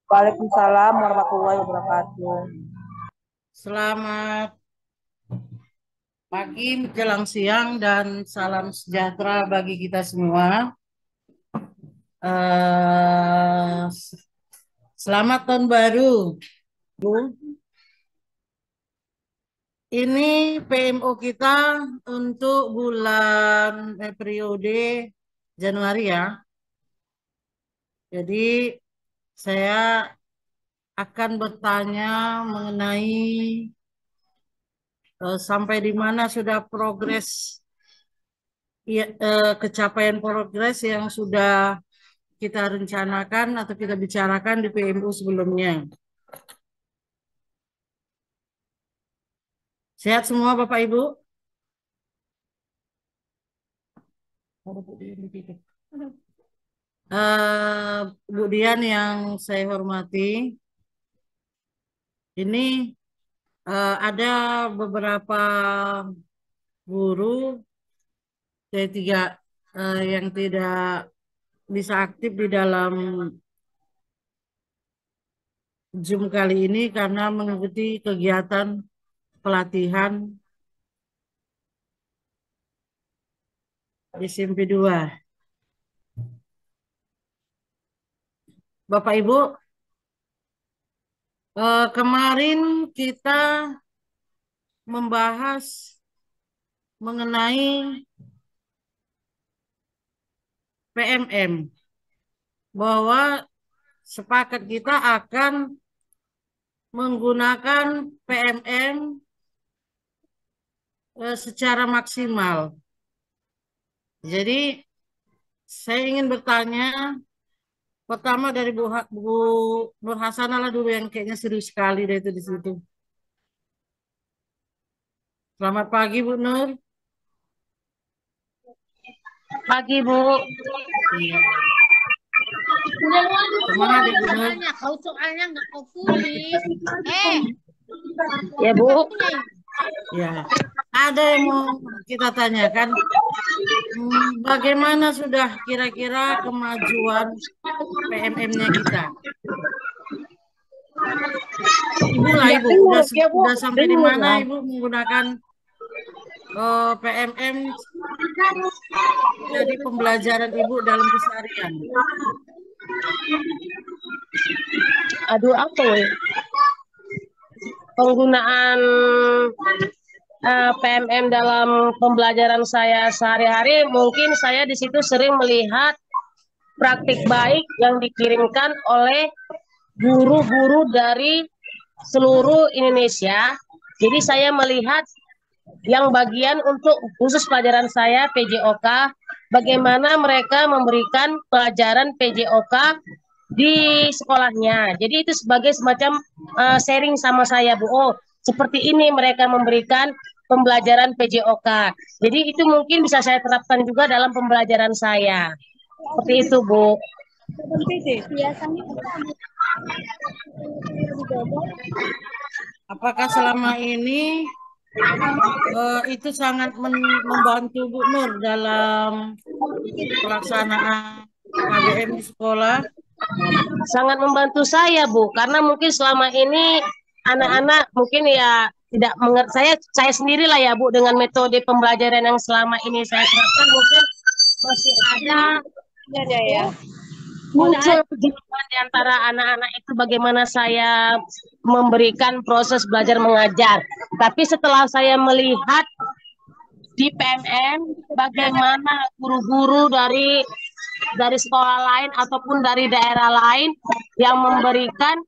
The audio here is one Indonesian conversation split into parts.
Waalaikumsalam warahmatullahi wabarakatuh. Selamat pagi menjelang siang dan salam sejahtera bagi kita semua. Eh, Selamat tahun baru, Bu. Ini PMO kita untuk bulan periode Januari ya. Jadi saya akan bertanya mengenai sampai di mana sudah progres ya, kecapaian progres yang sudah kita rencanakan atau kita bicarakan di PMU sebelumnya. Sehat semua Bapak Ibu? Bu Dian yang saya hormati, ini ada beberapa guru dari tiga yang tidak bisa aktif di dalam Zoom kali ini karena mengikuti kegiatan pelatihan di SMP 2. Bapak Ibu, kemarin kita membahas mengenai PMM, bahwa sepakat kita akan menggunakan PMM secara maksimal. Jadi saya ingin bertanya pertama dari Bu Nur Hasanah lah dulu yang kayaknya serius sekali deh itu di situ. Selamat pagi Bu Nur. Pagi, Bu. Iya. Semangat ya Bu Nur. Kau soalnya nggak kau tulis. Ya, Bu. Ya, ada yang mau kita tanyakan. Bagaimana sudah kira-kira kemajuan PMM-nya kita? Ibu lah Ibu, udah sampai di mana Ibu menggunakan PMM jadi pembelajaran Ibu dalam keseharian? Aduh, apa ya? Penggunaan PMM dalam pembelajaran saya sehari-hari, mungkin saya di situ sering melihat praktik baik yang dikirimkan oleh guru-guru dari seluruh Indonesia. Jadi saya melihat yang bagian untuk khusus pelajaran saya PJOK, bagaimana mereka memberikan pelajaran PJOK di sekolahnya. Jadi itu sebagai semacam sharing sama saya, Bu. Oh, seperti ini mereka memberikan pembelajaran PJOK. Jadi itu mungkin bisa saya terapkan juga dalam pembelajaran saya. Seperti itu, Bu. Apakah selama ini itu sangat membantu Bu Nur dalam pelaksanaan KBM di sekolah? Sangat membantu saya, Bu, karena mungkin selama ini anak-anak mungkin ya tidak mengerti. Saya sendirilah ya, Bu, dengan metode pembelajaran yang selama ini saya terapkan mungkin masih ada muncul di antara anak-anak itu bagaimana saya memberikan proses belajar mengajar. Tapi setelah saya melihat di PMM bagaimana guru-guru dari sekolah lain ataupun dari daerah lain yang memberikan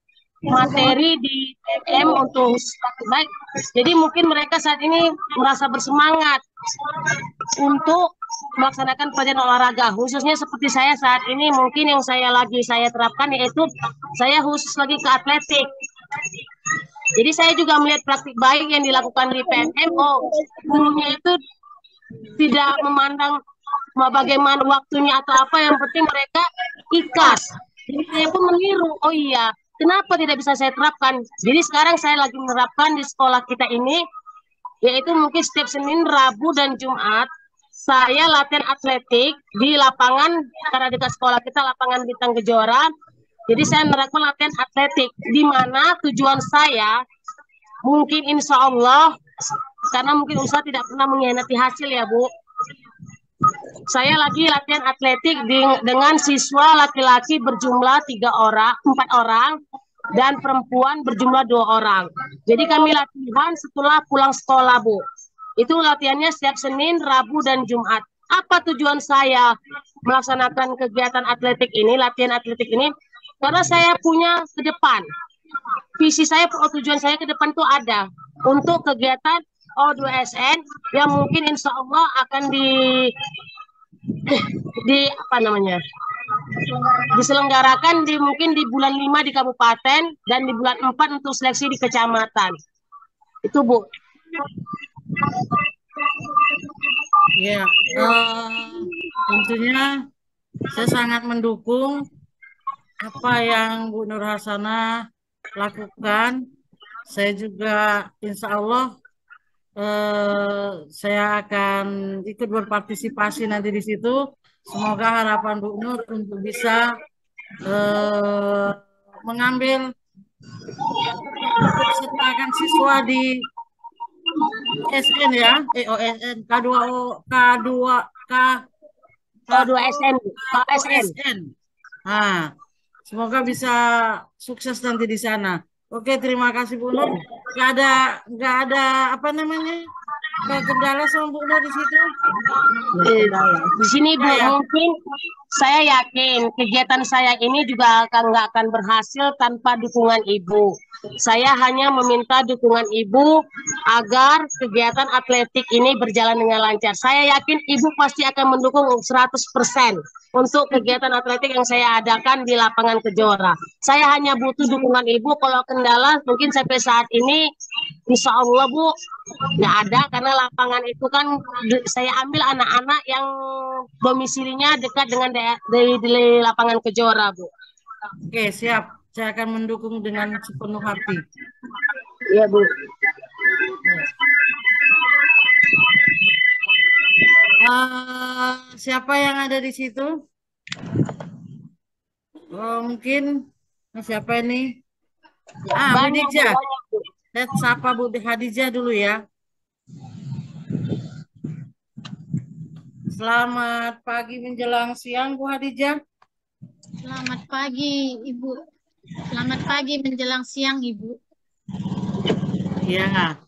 materi di PMM untuk baik. Jadi mungkin mereka saat ini merasa bersemangat untuk melaksanakan pelajaran olahraga. Khususnya seperti saya saat ini mungkin yang saya terapkan yaitu saya khusus lagi ke atletik. Jadi saya juga melihat praktik baik yang dilakukan di PMM. Oh, gurunya itu tidak memandang bagaimana waktunya atau apa, yang penting mereka ikhlas. Jadi saya pun meniru, oh iya, kenapa tidak bisa saya terapkan? Jadi sekarang saya lagi menerapkan di sekolah kita ini, yaitu mungkin setiap Senin, Rabu, dan Jumat, saya latihan atletik di lapangan, karena dekat sekolah kita lapangan Bintang Kejora. Jadi saya menerapkan latihan atletik, di mana tujuan saya mungkin insya Allah, karena mungkin usaha tidak pernah mengkhianati hasil ya Bu. Saya lagi latihan atletik dengan siswa laki-laki berjumlah 4 orang, dan perempuan berjumlah 2 orang. Jadi kami latihan setelah pulang sekolah Bu. Itu latihannya setiap Senin, Rabu, dan Jumat. Apa tujuan saya melaksanakan kegiatan atletik ini, latihan atletik ini? Karena saya punya ke depan. Visi saya, tujuan saya ke depan itu ada untuk kegiatan O2SN yang mungkin insya Allah akan di apa namanya, diselenggarakan mungkin di bulan 5 di kabupaten dan di bulan 4 untuk seleksi di kecamatan. Itu Bu. Ya, tentunya saya sangat mendukung apa yang Bu Nur Hasanah lakukan. Saya juga insya Allah saya akan ikut berpartisipasi nanti di situ. Semoga harapan Bu Nur untuk bisa mengambil ikut sertakan siswa di OSN ya, OSN K2O K2 K O2SN, OSN. OSN. Nah, semoga bisa sukses nanti di sana. Oke, terima kasih Bu Nur. Nggak ada apa namanya kendala sama Bu Nur di situ. Di sini Bu, Ya. mungkin saya yakin kegiatan saya ini juga nggak akan berhasil tanpa dukungan Ibu. Saya hanya meminta dukungan Ibu agar kegiatan atletik ini berjalan dengan lancar. Saya yakin Ibu pasti akan mendukung 100% untuk kegiatan atletik yang saya adakan di lapangan Kejora. Saya hanya butuh dukungan Ibu. Kalau kendala mungkin sampai saat ini insya Allah Bu nggak ada, karena lapangan itu kan saya ambil anak-anak yang domisilinya dekat dengan di lapangan Kejora Bu. Oke, siap. Saya akan mendukung dengan sepenuh hati. Iya Bu. Ya. Siapa yang ada di situ? Oh, mungkin siapa ini? Bu Banyak Bu, Dija. banyak Bu. Lihat sapa Bu Hadijah dulu ya. Selamat pagi menjelang siang Bu Hadijah. Selamat pagi, Ibu. Selamat pagi menjelang siang, Ibu. Ya.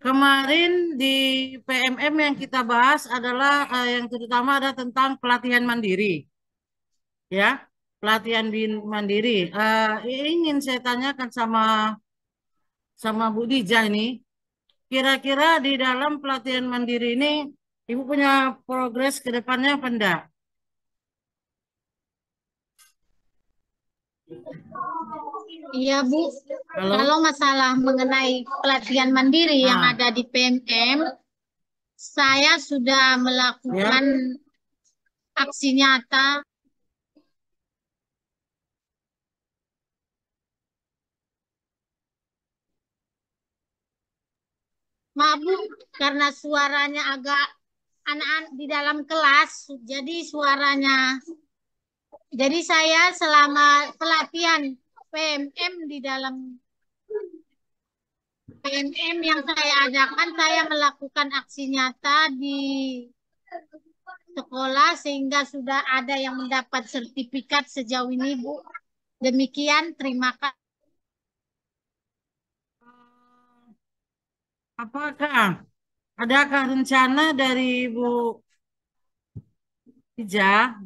Kemarin di PMM yang kita bahas adalah yang terutama ada tentang pelatihan mandiri. Ya, pelatihan mandiri. Ingin saya tanyakan sama Bu Dija ini, kira-kira di dalam pelatihan mandiri ini, Ibu punya progres ke depannya apa enggak? Iya, Bu. Halo? Kalau masalah mengenai pelatihan mandiri yang Nah, ada di PMM, saya sudah melakukan aksi nyata. Maaf, Bu, karena suaranya agak anak-anak di dalam kelas, jadi saya selama pelatihan PMM di dalam PMM yang saya adakan, saya melakukan aksi nyata di sekolah sehingga sudah ada yang mendapat sertifikat sejauh ini, Bu. Demikian, terima kasih. adakah rencana dari Bu Dija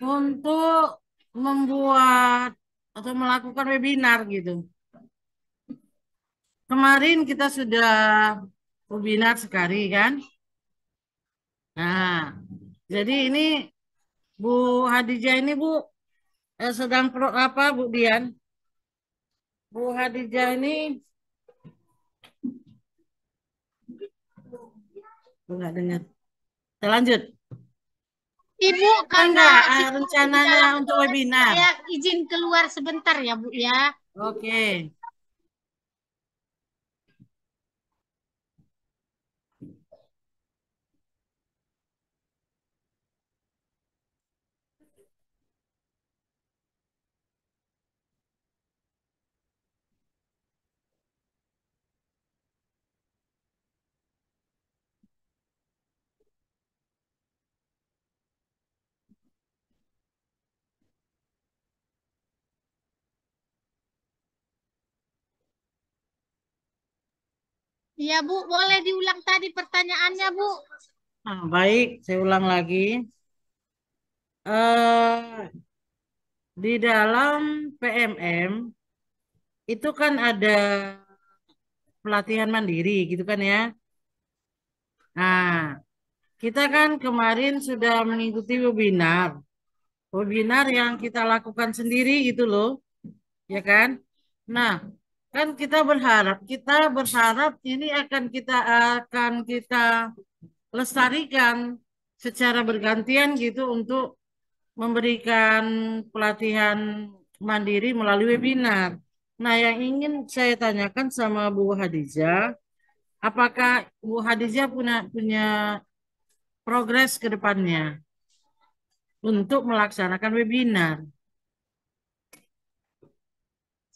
untuk membuat atau melakukan webinar gitu? Kemarin kita sudah webinar sekali kan? Nah, jadi ini Bu Hadijah ini Bu sedang apa Bu Dian? Bu Hadijah ini nggak dengar. Kita lanjut. Ibu, karena Enggak, situasi di rencananya dalam untuk kelas, webinar. saya izin keluar sebentar ya, Bu ya. Oke. Iya, Bu. Boleh diulang tadi pertanyaannya, Bu? Nah, baik, saya ulang lagi. eh di dalam PMM itu kan ada pelatihan mandiri gitu kan ya. Nah, kita kan kemarin sudah mengikuti webinar. Webinar yang kita lakukan sendiri gitu loh, ya kan? Nah, kan kita berharap ini akan kita lestarikan secara bergantian gitu untuk memberikan pelatihan mandiri melalui webinar. Nah, yang ingin saya tanyakan sama Bu Hadijah, apakah Bu Hadijah punya punya progres ke depannya untuk melaksanakan webinar?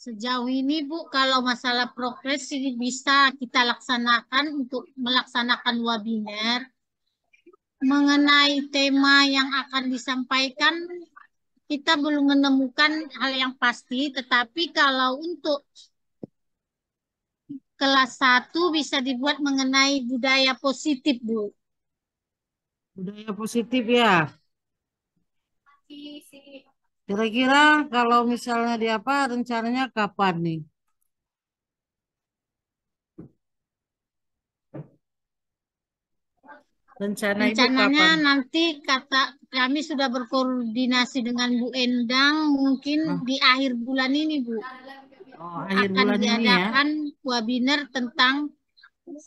Sejauh ini, Bu, kalau masalah progres ini bisa kita laksanakan untuk melaksanakan webinar mengenai tema yang akan disampaikan. Kita belum menemukan hal yang pasti, tetapi kalau untuk kelas 1 bisa dibuat mengenai budaya positif, Bu. Budaya positif ya. Kira-kira kalau misalnya di apa rencananya kapan nih? Rencana Ibu Rencananya kapan? nanti kata kami sudah berkoordinasi dengan Bu Endang, mungkin Ah, di akhir bulan ini, Bu, oh, akhir akan bulan ini ya. diadakan webinar tentang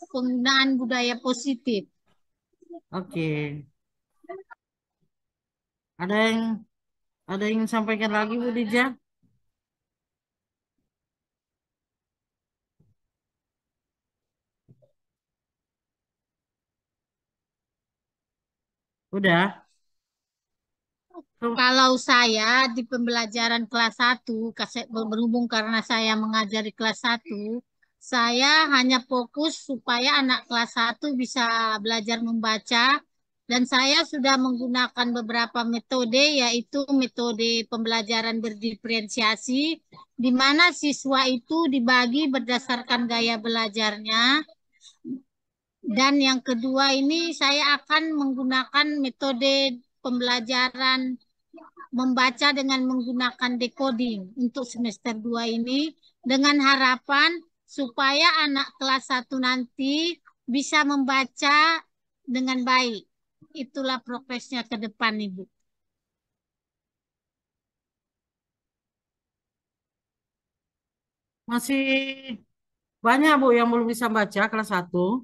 penggunaan budaya positif. Oke. Ada yang ingin sampaikan lagi Bu Dija? Udah. Tuh. Kalau saya di pembelajaran kelas 1, berhubung karena saya mengajari kelas 1, saya hanya fokus supaya anak kelas 1 bisa belajar membaca dan saya sudah menggunakan beberapa metode yaitu metode pembelajaran berdiferensiasi di mana siswa itu dibagi berdasarkan gaya belajarnya dan yang kedua ini saya akan menggunakan metode pembelajaran membaca dengan menggunakan decoding untuk semester 2 ini dengan harapan supaya anak kelas 1 nanti bisa membaca dengan baik. Itulah progresnya ke depan, Ibu. Masih banyak Bu yang belum bisa baca kelas 1.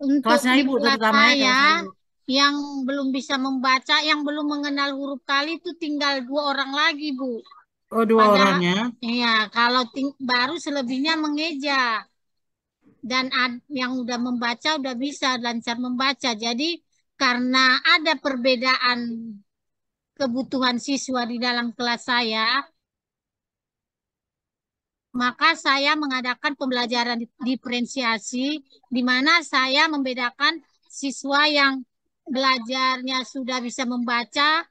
Untuk Kelasnya di Ibu kelas terutama ya saya kelasnya Ibu. yang belum bisa membaca, yang belum mengenal huruf kali itu tinggal 2 orang lagi, Bu. Oh, dua Pada orang ya. ya, kalau baru selebihnya mengeja. Dan yang udah membaca udah bisa lancar membaca. Jadi karena ada perbedaan kebutuhan siswa di dalam kelas saya, maka saya mengadakan pembelajaran diferensiasi di mana saya membedakan siswa yang belajarnya sudah bisa membaca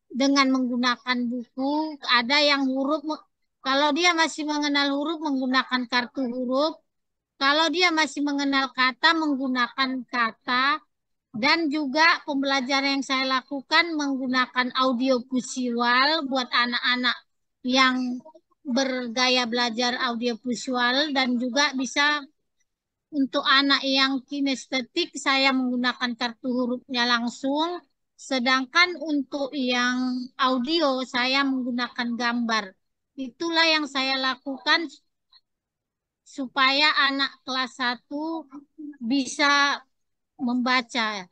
dengan menggunakan buku, ada yang huruf kalau dia masih mengenal huruf menggunakan kartu huruf, kalau dia masih mengenal kata menggunakan kata, dan juga pembelajaran yang saya lakukan menggunakan audio visual buat anak-anak yang bergaya belajar audio visual dan juga bisa untuk anak yang kinestetik saya menggunakan kartu hurufnya langsung, sedangkan untuk yang audio saya menggunakan gambar. Itulah yang saya lakukan supaya anak kelas 1 bisa membaca.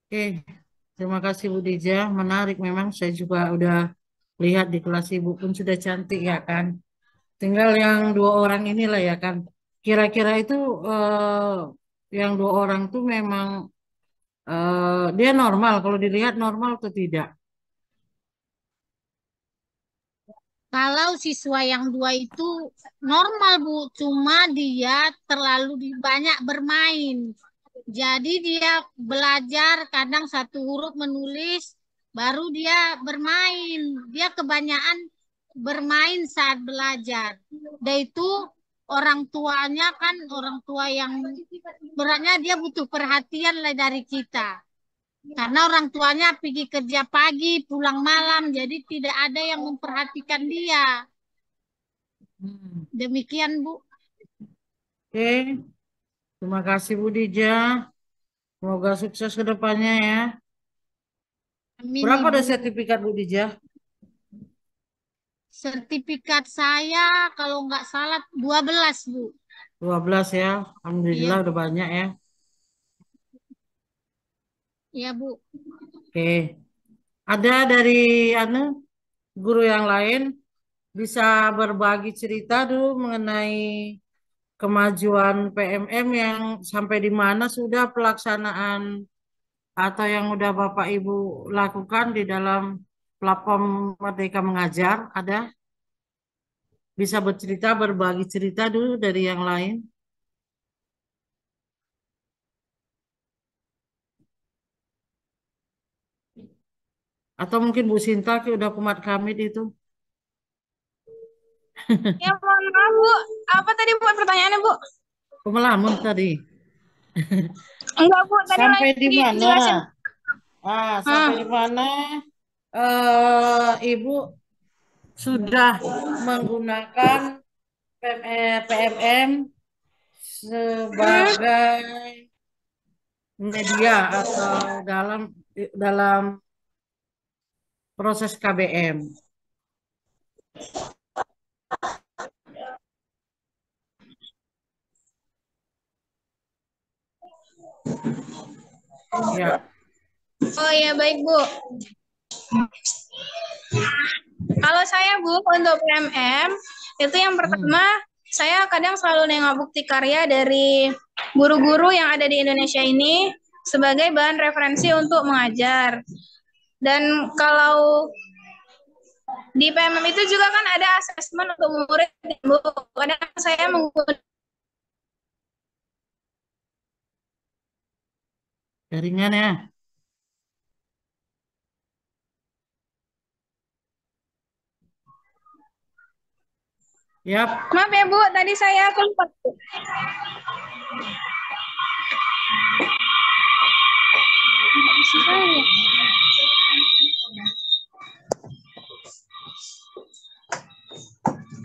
Oke. Terima kasih Bu Dija. Menarik memang saya juga udah lihat di kelas Ibu pun sudah cantik ya kan. Tinggal yang 2 orang inilah ya kan. Kira-kira itu yang 2 orang tuh memang dia normal. Kalau dilihat normal atau tidak? Kalau siswa yang 2 itu normal, Bu, cuma dia terlalu banyak bermain. Jadi dia belajar kadang satu huruf menulis, baru dia bermain. Dia kebanyakan bermain saat belajar. Dan itu orang tuanya kan orang tua yang beratnya dia butuh perhatian lah dari kita. Karena orang tuanya pergi kerja pagi, pulang malam, jadi tidak ada yang memperhatikan dia. Hmm. Demikian, Bu. Oke, terima kasih Bu Dija. Semoga sukses ke depannya ya. Amin, Berapa ada Ibu. sertifikat Bu Dija? Sertifikat saya kalau nggak salah 12, Bu. 12 ya. Iya, Alhamdulillah Bu. udah banyak ya. Iya, Bu. Oke. Ada dari anu guru yang lain bisa berbagi cerita dulu mengenai kemajuan PMM yang sampai di mana sudah pelaksanaan atau yang udah Bapak Ibu lakukan di dalam platform Merdeka Mengajar. Ada bisa bercerita, berbagi cerita dulu dari yang lain. Atau mungkin Bu Sinta udah kumat kamit itu. Ya, mohon maaf, Bu. Apa tadi, Bu, pertanyaannya, Bu? Melamun tadi. Enggak, Bu. Tadi Sampai di lagi mana? jelasin. Sampai di mana Ibu sudah menggunakan PMM sebagai media atau dalam proses KBM. Ya, Oh ya, baik, Bu. Kalau saya, Bu, untuk PMM, itu yang pertama, saya kadang selalu nengok bukti karya dari guru-guru yang ada di Indonesia ini sebagai bahan referensi untuk mengajar. Dan kalau di PMM itu juga kan ada asesmen untuk murid, Bu. Kadang saya menggunakan jaringan ya. Yap. Maaf ya, Bu, tadi saya kelupaan.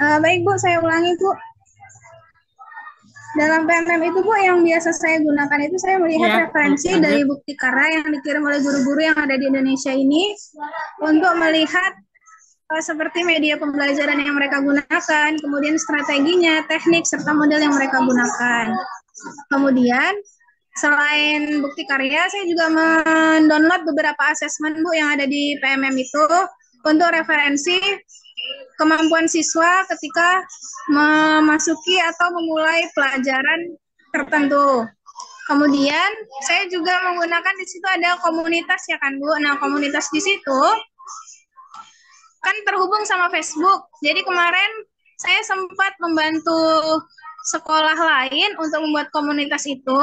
Baik, Bu, saya ulangi, Bu. Dalam PMM itu, Bu, yang biasa saya gunakan itu saya melihat Ya, referensi lanjut. dari bukti karya yang dikirim oleh guru-guru yang ada di Indonesia ini untuk melihat seperti media pembelajaran yang mereka gunakan, kemudian strateginya, teknik, serta model yang mereka gunakan. Kemudian, selain bukti karya, saya juga mendownload beberapa asesmen, Bu, yang ada di PMM itu untuk referensi kemampuan siswa ketika memasuki atau memulai pelajaran tertentu. Kemudian saya juga menggunakan di situ ada komunitas ya kan, Bu. Nah, komunitas di situ kan terhubung sama Facebook. Jadi kemarin saya sempat membantu sekolah lain untuk membuat komunitas itu.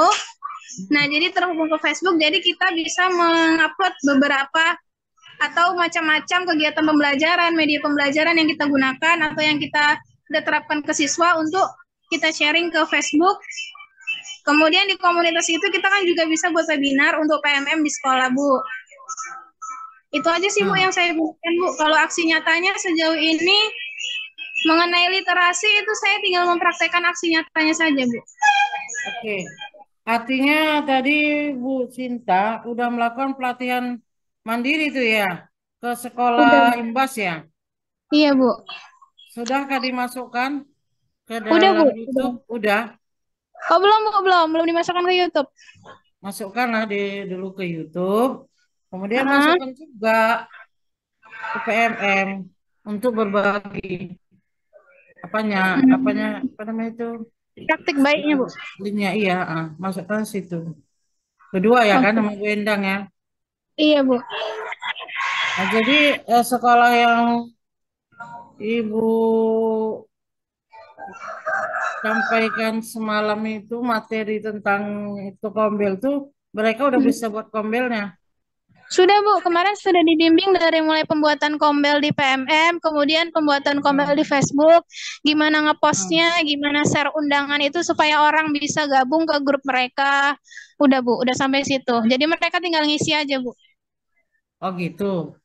Nah, jadi terhubung ke Facebook, jadi kita bisa mengupload beberapa atau macam-macam kegiatan pembelajaran, media pembelajaran yang kita gunakan atau yang kita udah terapkan ke siswa untuk kita sharing ke Facebook. Kemudian di komunitas itu kita kan juga bisa buat webinar untuk PMM di sekolah, Bu. Itu aja sih, Bu, yang saya butuhkan, Bu. Kalau aksi nyatanya sejauh ini mengenai literasi itu saya tinggal mempraktekkan aksi nyatanya saja, Bu. Oke. Artinya tadi Bu Sinta udah melakukan pelatihan mandiri itu ya ke sekolah Imbas ya. Iya, Bu. Sudahkah dimasukkan ke Udah, Bu. dalam YouTube? Udah. Oh, belum, Bu, belum dimasukkan ke YouTube. Masukkanlah dulu ke YouTube. Kemudian masukkan juga ke PMM untuk berbagi apa namanya itu Praktik baiknya, Bu. linknya iya, masukkan situ. Kedua ya kan sama Bu Endang ya. Iya, Bu. Nah, jadi sekolah yang Ibu sampaikan semalam itu materi tentang itu kombel tuh mereka udah bisa buat kombelnya. Sudah Bu, kemarin sudah dibimbing dari mulai pembuatan kombel di PMM, kemudian pembuatan kombel di Facebook, gimana ngepostnya, gimana share undangan itu supaya orang bisa gabung ke grup mereka. Udah Bu, udah sampai situ. Jadi mereka tinggal ngisi aja Bu. Oh gitu.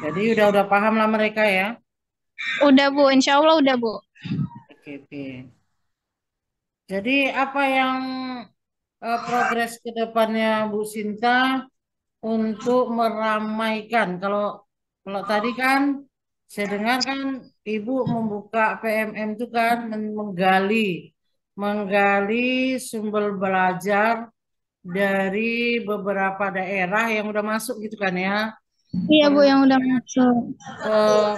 Jadi udah paham lah mereka ya. Udah Bu, insya Allah udah Bu. Oke, oke. Jadi apa yang progres ke depannya Bu Sinta untuk meramaikan? Kalau tadi kan saya dengar kan Ibu membuka PMM itu kan menggali sumber belajar dari beberapa daerah yang udah masuk gitu kan ya. Iya Bu, yang udah Kemudian masuk.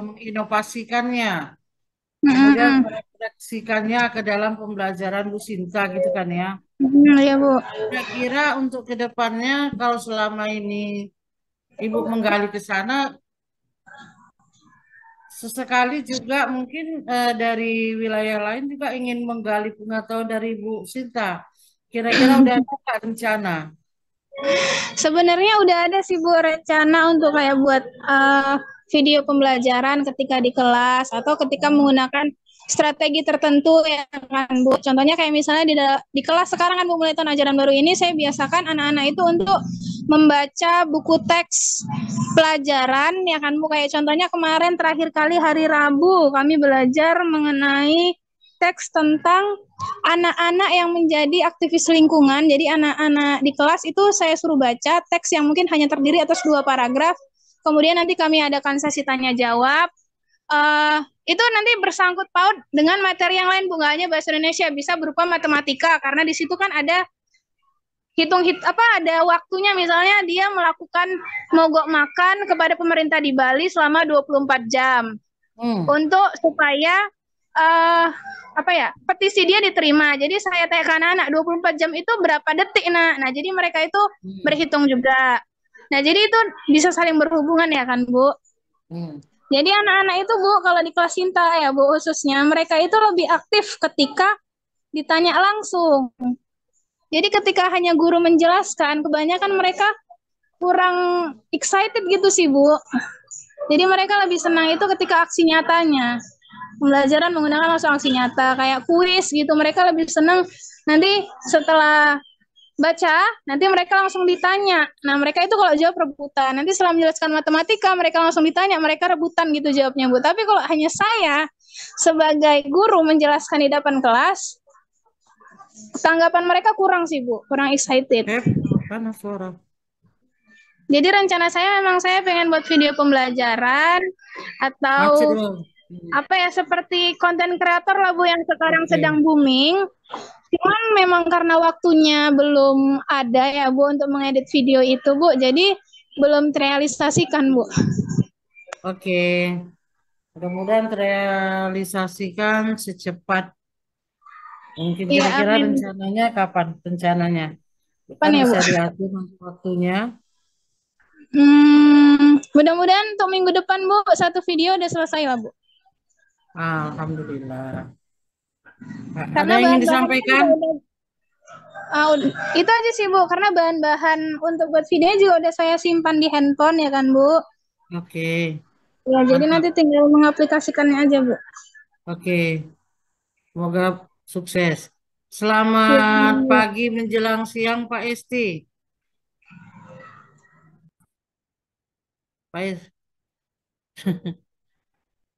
menginovasikannya, kemudian Mm-mm. merefleksikannya ke dalam pembelajaran Bu Sinta gitu kan ya. Iya Bu. Kira-kira untuk ke depannya kalau selama ini Ibu menggali ke sana, sesekali juga mungkin dari wilayah lain juga ingin menggali pengetahuan dari Bu Sinta. Kira-kira udah ada nggak rencana? Sebenarnya udah ada sih Bu rencana untuk kayak buat video pembelajaran ketika di kelas atau ketika menggunakan strategi tertentu ya kan Bu. Contohnya kayak misalnya di kelas sekarang kan Bu, mulai tahun ajaran baru ini saya biasakan anak-anak itu untuk membaca buku teks pelajaran ya kan Bu. Kayak contohnya kemarin terakhir kali hari Rabu kami belajar mengenai teks tentang anak-anak yang menjadi aktivis lingkungan. Jadi anak-anak di kelas itu saya suruh baca teks yang mungkin hanya terdiri atas 2 paragraf. Kemudian nanti kami adakan sesi tanya jawab. Itu nanti bersangkut paut dengan materi yang lain Bu, nggak hanya bahasa Indonesia, bisa berupa matematika karena di situ kan ada ada waktunya, misalnya dia melakukan mogok makan kepada pemerintah di Bali selama 24 jam untuk supaya petisi dia diterima. Jadi saya tanya ke anak-anak 24 jam itu berapa detik nah jadi mereka itu berhitung juga. Nah jadi itu bisa saling berhubungan ya kan Bu. Jadi anak-anak itu Bu kalau di kelas Sinta ya Bu khususnya mereka itu lebih aktif ketika ditanya langsung. Jadi ketika hanya guru menjelaskan kebanyakan mereka kurang excited gitu sih Bu. Jadi mereka lebih senang itu ketika aksi nyatanya. Pembelajaran menggunakan langsung aksi nyata kayak kuis gitu, mereka lebih senang nanti setelah baca nanti mereka langsung ditanya. Nah mereka itu kalau jawab rebutan, nanti setelah menjelaskan matematika mereka langsung ditanya, mereka rebutan gitu jawabnya Bu. Tapi kalau hanya saya sebagai guru menjelaskan di depan kelas, tanggapan mereka kurang sih Bu, kurang excited. Panas suara. Jadi rencana saya memang saya pengen buat video pembelajaran atau seperti konten kreator lah Bu yang sekarang sedang booming. Cuman memang karena waktunya belum ada ya Bu untuk mengedit video itu Bu, jadi belum terrealisasikan Bu. Oke, mudah-mudahan terrealisasikan secepat mungkin. Kira-kira rencananya kapan rencananya? Kan ya, bisa Bu? diatur waktunya. Mudah-mudahan untuk minggu depan Bu satu video udah selesai lah Bu. Alhamdulillah. Karena ada yang ingin disampaikan? Itu aja sih Bu, karena bahan-bahan untuk buat videonya juga udah saya simpan di handphone ya kan Bu. Oke. Ya, jadi nanti tinggal mengaplikasikannya aja Bu. Oke. Semoga sukses. Selamat pagi menjelang siang Pak Esti. Pak Esti.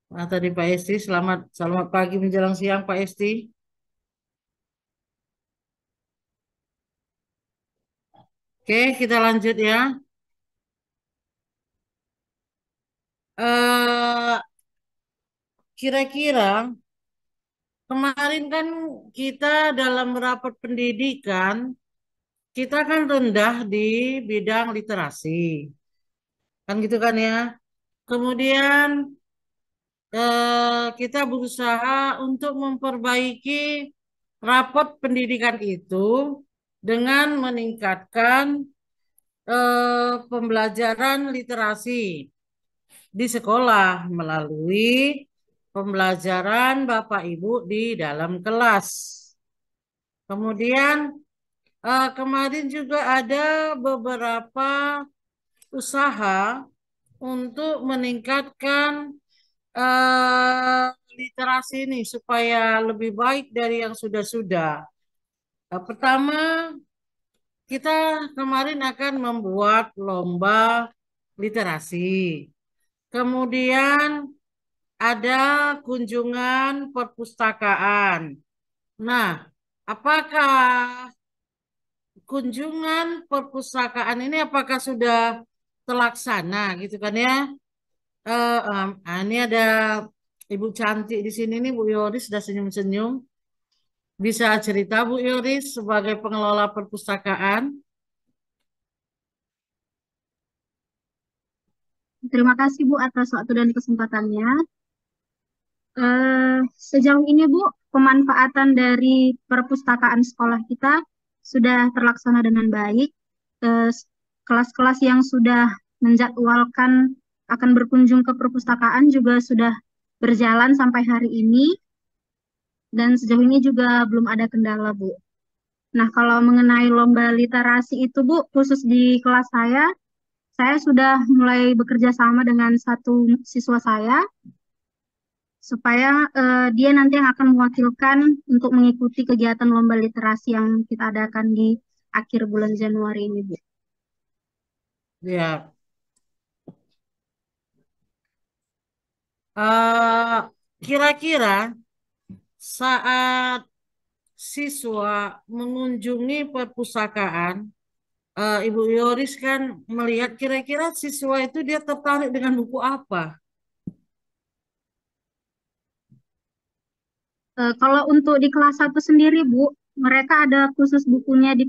Tadi Pak Esti, selamat pagi menjelang siang Pak Esti. Oke, kita lanjut ya. Kira-kira kemarin kan kita dalam rapat pendidikan, kita kan rendah di bidang literasi. Kan gitu kan ya. Kemudian kita berusaha untuk memperbaiki rapot pendidikan itu dengan meningkatkan pembelajaran literasi di sekolah melalui pembelajaran Bapak Ibu di dalam kelas. Kemudian kemarin juga ada beberapa usaha untuk meningkatkan literasi ini supaya lebih baik dari yang sudah-sudah. Pertama, kita kemarin akan membuat lomba literasi. Kemudian ada kunjungan perpustakaan. Nah, apakah kunjungan perpustakaan ini apakah sudah terlaksana gitu kan ya? Ini ada Ibu cantik di sini nih, Bu Yoris sudah senyum-senyum. Bisa cerita Bu Yoris sebagai pengelola perpustakaan? Terima kasih Bu atas waktu dan kesempatannya. Sejauh ini Bu, pemanfaatan dari perpustakaan sekolah kita sudah terlaksana dengan baik. Kelas-kelas yang sudah menjadwalkan akan berkunjung ke perpustakaan juga sudah berjalan sampai hari ini. Dan sejauh ini juga belum ada kendala Bu. Nah, kalau mengenai lomba literasi itu Bu, khusus di kelas saya sudah mulai bekerja sama dengan satu siswa saya supaya dia nanti yang akan mewakilkan untuk mengikuti kegiatan lomba literasi yang kita adakan di akhir bulan Januari ini, Bu. Ya. Kira-kira saat siswa mengunjungi perpustakaan, Ibu Yoris kan melihat kira-kira siswa itu dia tertarik dengan buku apa? Kalau untuk di kelas 1 sendiri, Bu, mereka ada khusus bukunya di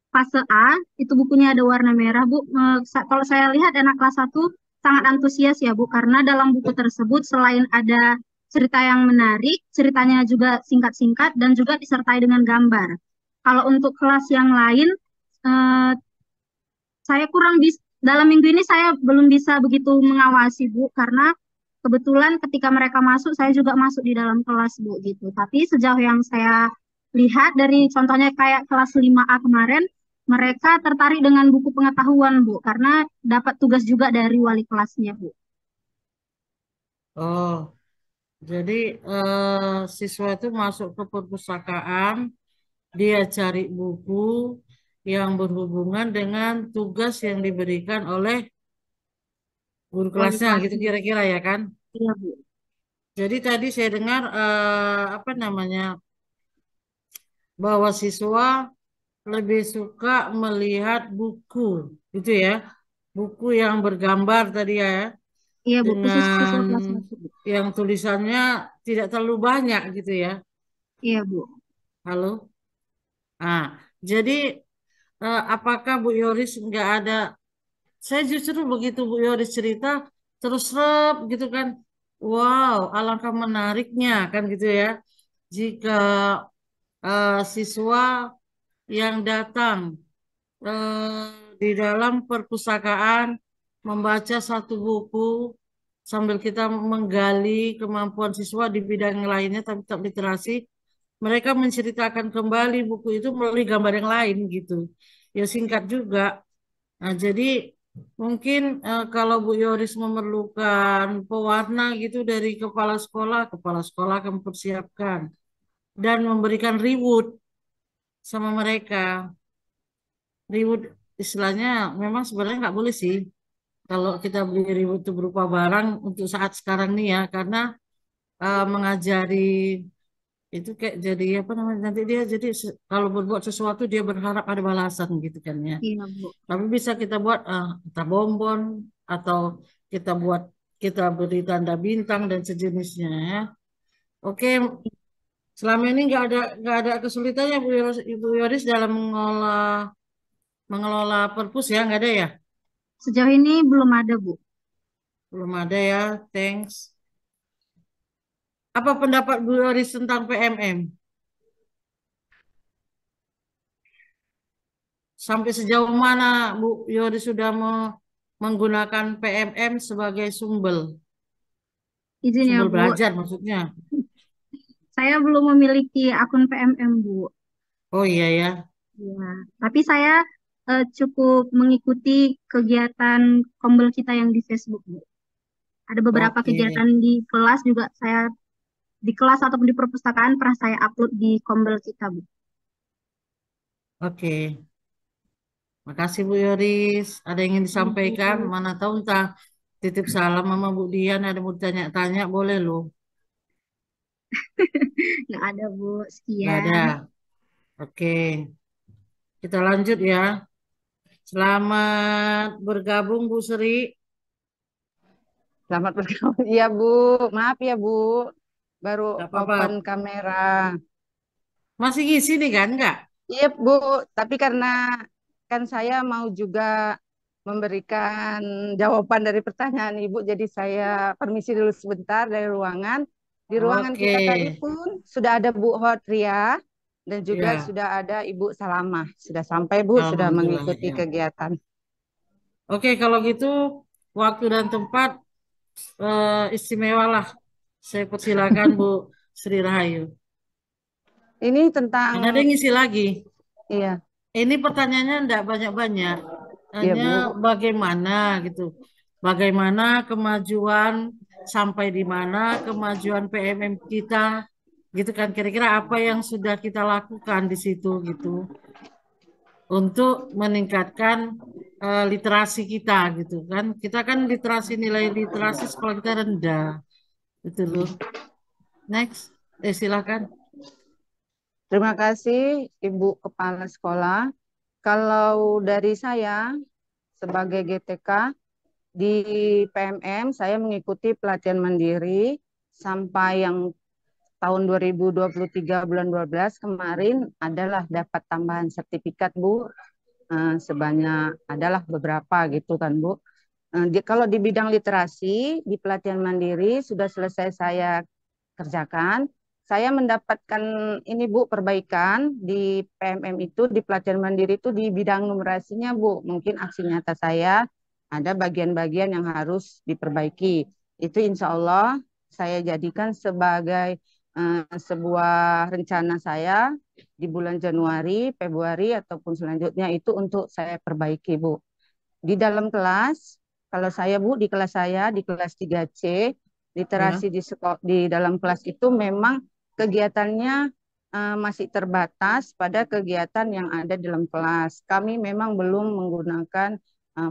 fase A, itu bukunya ada warna merah, Bu. Kalau saya lihat anak kelas 1 sangat antusias ya, Bu, karena dalam buku tersebut selain ada cerita yang menarik, ceritanya juga singkat-singkat dan juga disertai dengan gambar. Kalau untuk kelas yang lain, eh, saya dalam minggu ini saya belum bisa begitu mengawasi, Bu, karena kebetulan ketika mereka masuk, saya juga masuk di dalam kelas, Bu, gitu. Tapi sejauh yang saya lihat dari contohnya kayak kelas 5A kemarin, mereka tertarik dengan buku pengetahuan, Bu, karena dapat tugas juga dari wali kelasnya, Bu. Oh, jadi siswa itu masuk ke perpustakaan, dia cari buku yang berhubungan dengan tugas yang diberikan oleh guru Wali kelasnya gitu kelasnya. kira-kira ya kan? Iya, Bu. Jadi tadi saya dengar apa namanya bahwa siswa lebih suka melihat buku gitu ya, buku yang bergambar tadi ya, Iya, Bu, khusus dengan siswa kelas 1, Bu. yang tulisannya tidak terlalu banyak gitu ya. Iya, Bu. Halo. Ah, jadi apakah Bu Yoris nggak ada? Saya justru begitu Bu Yoris cerita terus serap gitu kan. Wow, alangkah menariknya kan gitu ya. Jika siswa yang datang di dalam perpustakaan membaca satu buku sambil kita menggali kemampuan siswa di bidang yang lainnya tapi tetap literasi, mereka menceritakan kembali buku itu melalui gambar yang lain gitu. Ya singkat juga. Nah, jadi mungkin kalau Bu Yoris memerlukan pewarna gitu dari kepala sekolah akan mempersiapkan dan memberikan reward sama mereka. Reward istilahnya memang sebenarnya nggak boleh sih kalau kita beli reward itu berupa barang untuk saat sekarang nih ya, karena mengajari itu kayak jadi apa namanya nanti dia jadi kalau berbuat sesuatu dia berharap ada balasan gitu kan ya. Iya, Bu. Tapi bisa kita buat entah bonbon atau kita buat kita beri tanda bintang dan sejenisnya ya. Oke, selama ini nggak ada kesulitannya Bu Yoris, Ibu Yoris dalam mengelola perpus ya nggak ada ya? Sejauh ini belum ada, Bu. Belum ada ya, thanks. Apa pendapat Bu Yoris tentang PMM? Sampai sejauh mana Bu Yoris sudah menggunakan PMM sebagai Izin ya, sumber Bu. belajar maksudnya? Saya belum memiliki akun PMM, Bu. Oh iya ya. Ya, tapi saya cukup mengikuti kegiatan Kombel kita yang di Facebook, Bu. Ada beberapa Oke, kegiatan di kelas juga saya di kelas ataupun di perpustakaan pernah saya upload di Kombel kita, Bu. oke. Makasih Bu Yoris. Ada yang ingin disampaikan? Mana tahu entah titip salam sama Bu Dian, ada mau tanya-tanya, boleh loh. Nggak ada, Bu. Nggak ada. Sekian. Oke, kita lanjut ya. Selamat bergabung Bu Sri. Selamat bergabung. Iya, Bu. Maaf ya, Bu. Baru Nggak apa-apa. open kamera. Masih ngisi nih kan? Enggak? Iya, Bu. Tapi karena kan saya mau juga memberikan jawaban dari pertanyaan Ibu, jadi saya permisi dulu sebentar dari ruangan. Di ruangan Oke, kita tadi pun sudah ada Bu Hotria dan juga ya. sudah ada Ibu Salamah. Sudah sampai, Bu, sudah Alhamdulillah mengikuti ya. kegiatan. Oke, kalau gitu waktu dan tempat istimewa lah. Saya persilakan Bu Sri Rahayu. Ini Karena ada tentang, yang ngisi lagi. iya, Ini pertanyaannya enggak banyak-banyak. iya, Hanya Bu. bagaimana gitu. Bagaimana kemajuan sampai di mana kemajuan PMM kita gitu kan, kira-kira apa yang sudah kita lakukan di situ gitu untuk meningkatkan literasi kita gitu kan. Kita kan literasi, nilai literasi sekolah kita rendah gitu loh. Next, silakan. Terima kasih Ibu Kepala Sekolah. Kalau dari saya sebagai GTK di PMM saya mengikuti pelatihan mandiri sampai yang tahun 2023 bulan 12 kemarin adalah dapat tambahan sertifikat, Bu. Sebanyak adalah beberapa gitu kan, Bu. Kalau di bidang literasi di pelatihan mandiri sudah selesai saya kerjakan. Saya mendapatkan ini, Bu, perbaikan di PMM itu, di pelatihan mandiri itu di bidang numerasinya, Bu. Mungkin aksi nyata saya ada bagian-bagian yang harus diperbaiki. Itu insya Allah saya jadikan sebagai sebuah rencana saya di bulan Januari, Februari, ataupun selanjutnya itu untuk saya perbaiki, Bu. Di dalam kelas, kalau saya, Bu, di kelas saya, di kelas 3C, Ya. literasi di dalam kelas itu memang kegiatannya masih terbatas pada kegiatan yang ada di dalam kelas. Kami memang belum menggunakan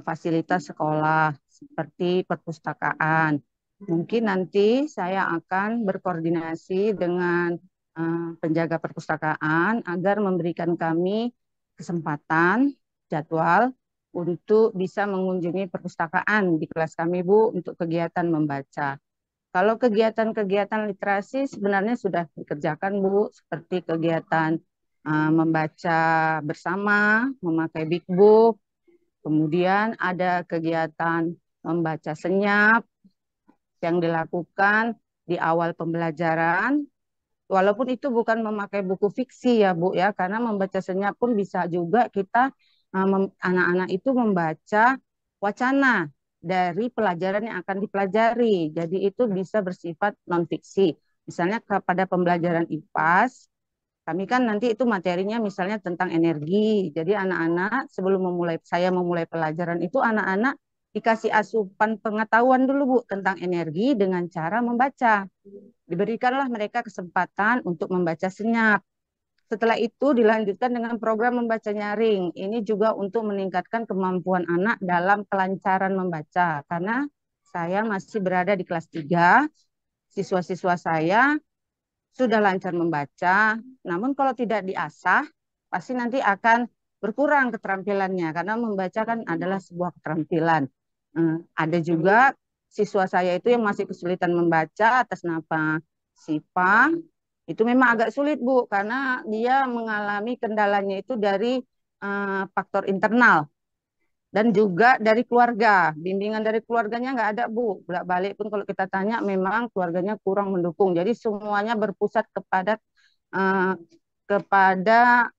fasilitas sekolah seperti perpustakaan. Mungkin nanti saya akan berkoordinasi dengan penjaga perpustakaan agar memberikan kami kesempatan jadwal untuk bisa mengunjungi perpustakaan di kelas kami, Bu, untuk kegiatan membaca. Kalau kegiatan-kegiatan literasi sebenarnya sudah dikerjakan, Bu, seperti kegiatan membaca bersama, memakai big book, kemudian ada kegiatan membaca senyap yang dilakukan di awal pembelajaran. Walaupun itu bukan memakai buku fiksi ya, Bu, ya, karena membaca senyap pun bisa juga kita anak-anak itu membaca wacana dari pelajaran yang akan dipelajari. Jadi itu bisa bersifat non-fiksi. Misalnya kepada pembelajaran IPAS, kami kan nanti itu materinya misalnya tentang energi. Jadi anak-anak sebelum saya memulai pelajaran itu anak-anak dikasih asupan pengetahuan dulu, Bu, tentang energi dengan cara membaca. Diberikanlah mereka kesempatan untuk membaca senyap. Setelah itu dilanjutkan dengan program membaca nyaring. Ini juga untuk meningkatkan kemampuan anak dalam kelancaran membaca. Karena saya masih berada di kelas 3, siswa-siswa saya sudah lancar membaca. Namun kalau tidak diasah, pasti nanti akan berkurang keterampilannya. Karena membaca kan adalah sebuah keterampilan. Ada juga siswa saya itu yang masih kesulitan membaca atas nama SIPA. Itu memang agak sulit, Bu, karena dia mengalami kendalanya itu dari faktor internal dan juga dari keluarga. Bimbingan dari keluarganya nggak ada, Bu. Bolak-balik pun kalau kita tanya memang keluarganya kurang mendukung. Jadi semuanya berpusat uh, kepada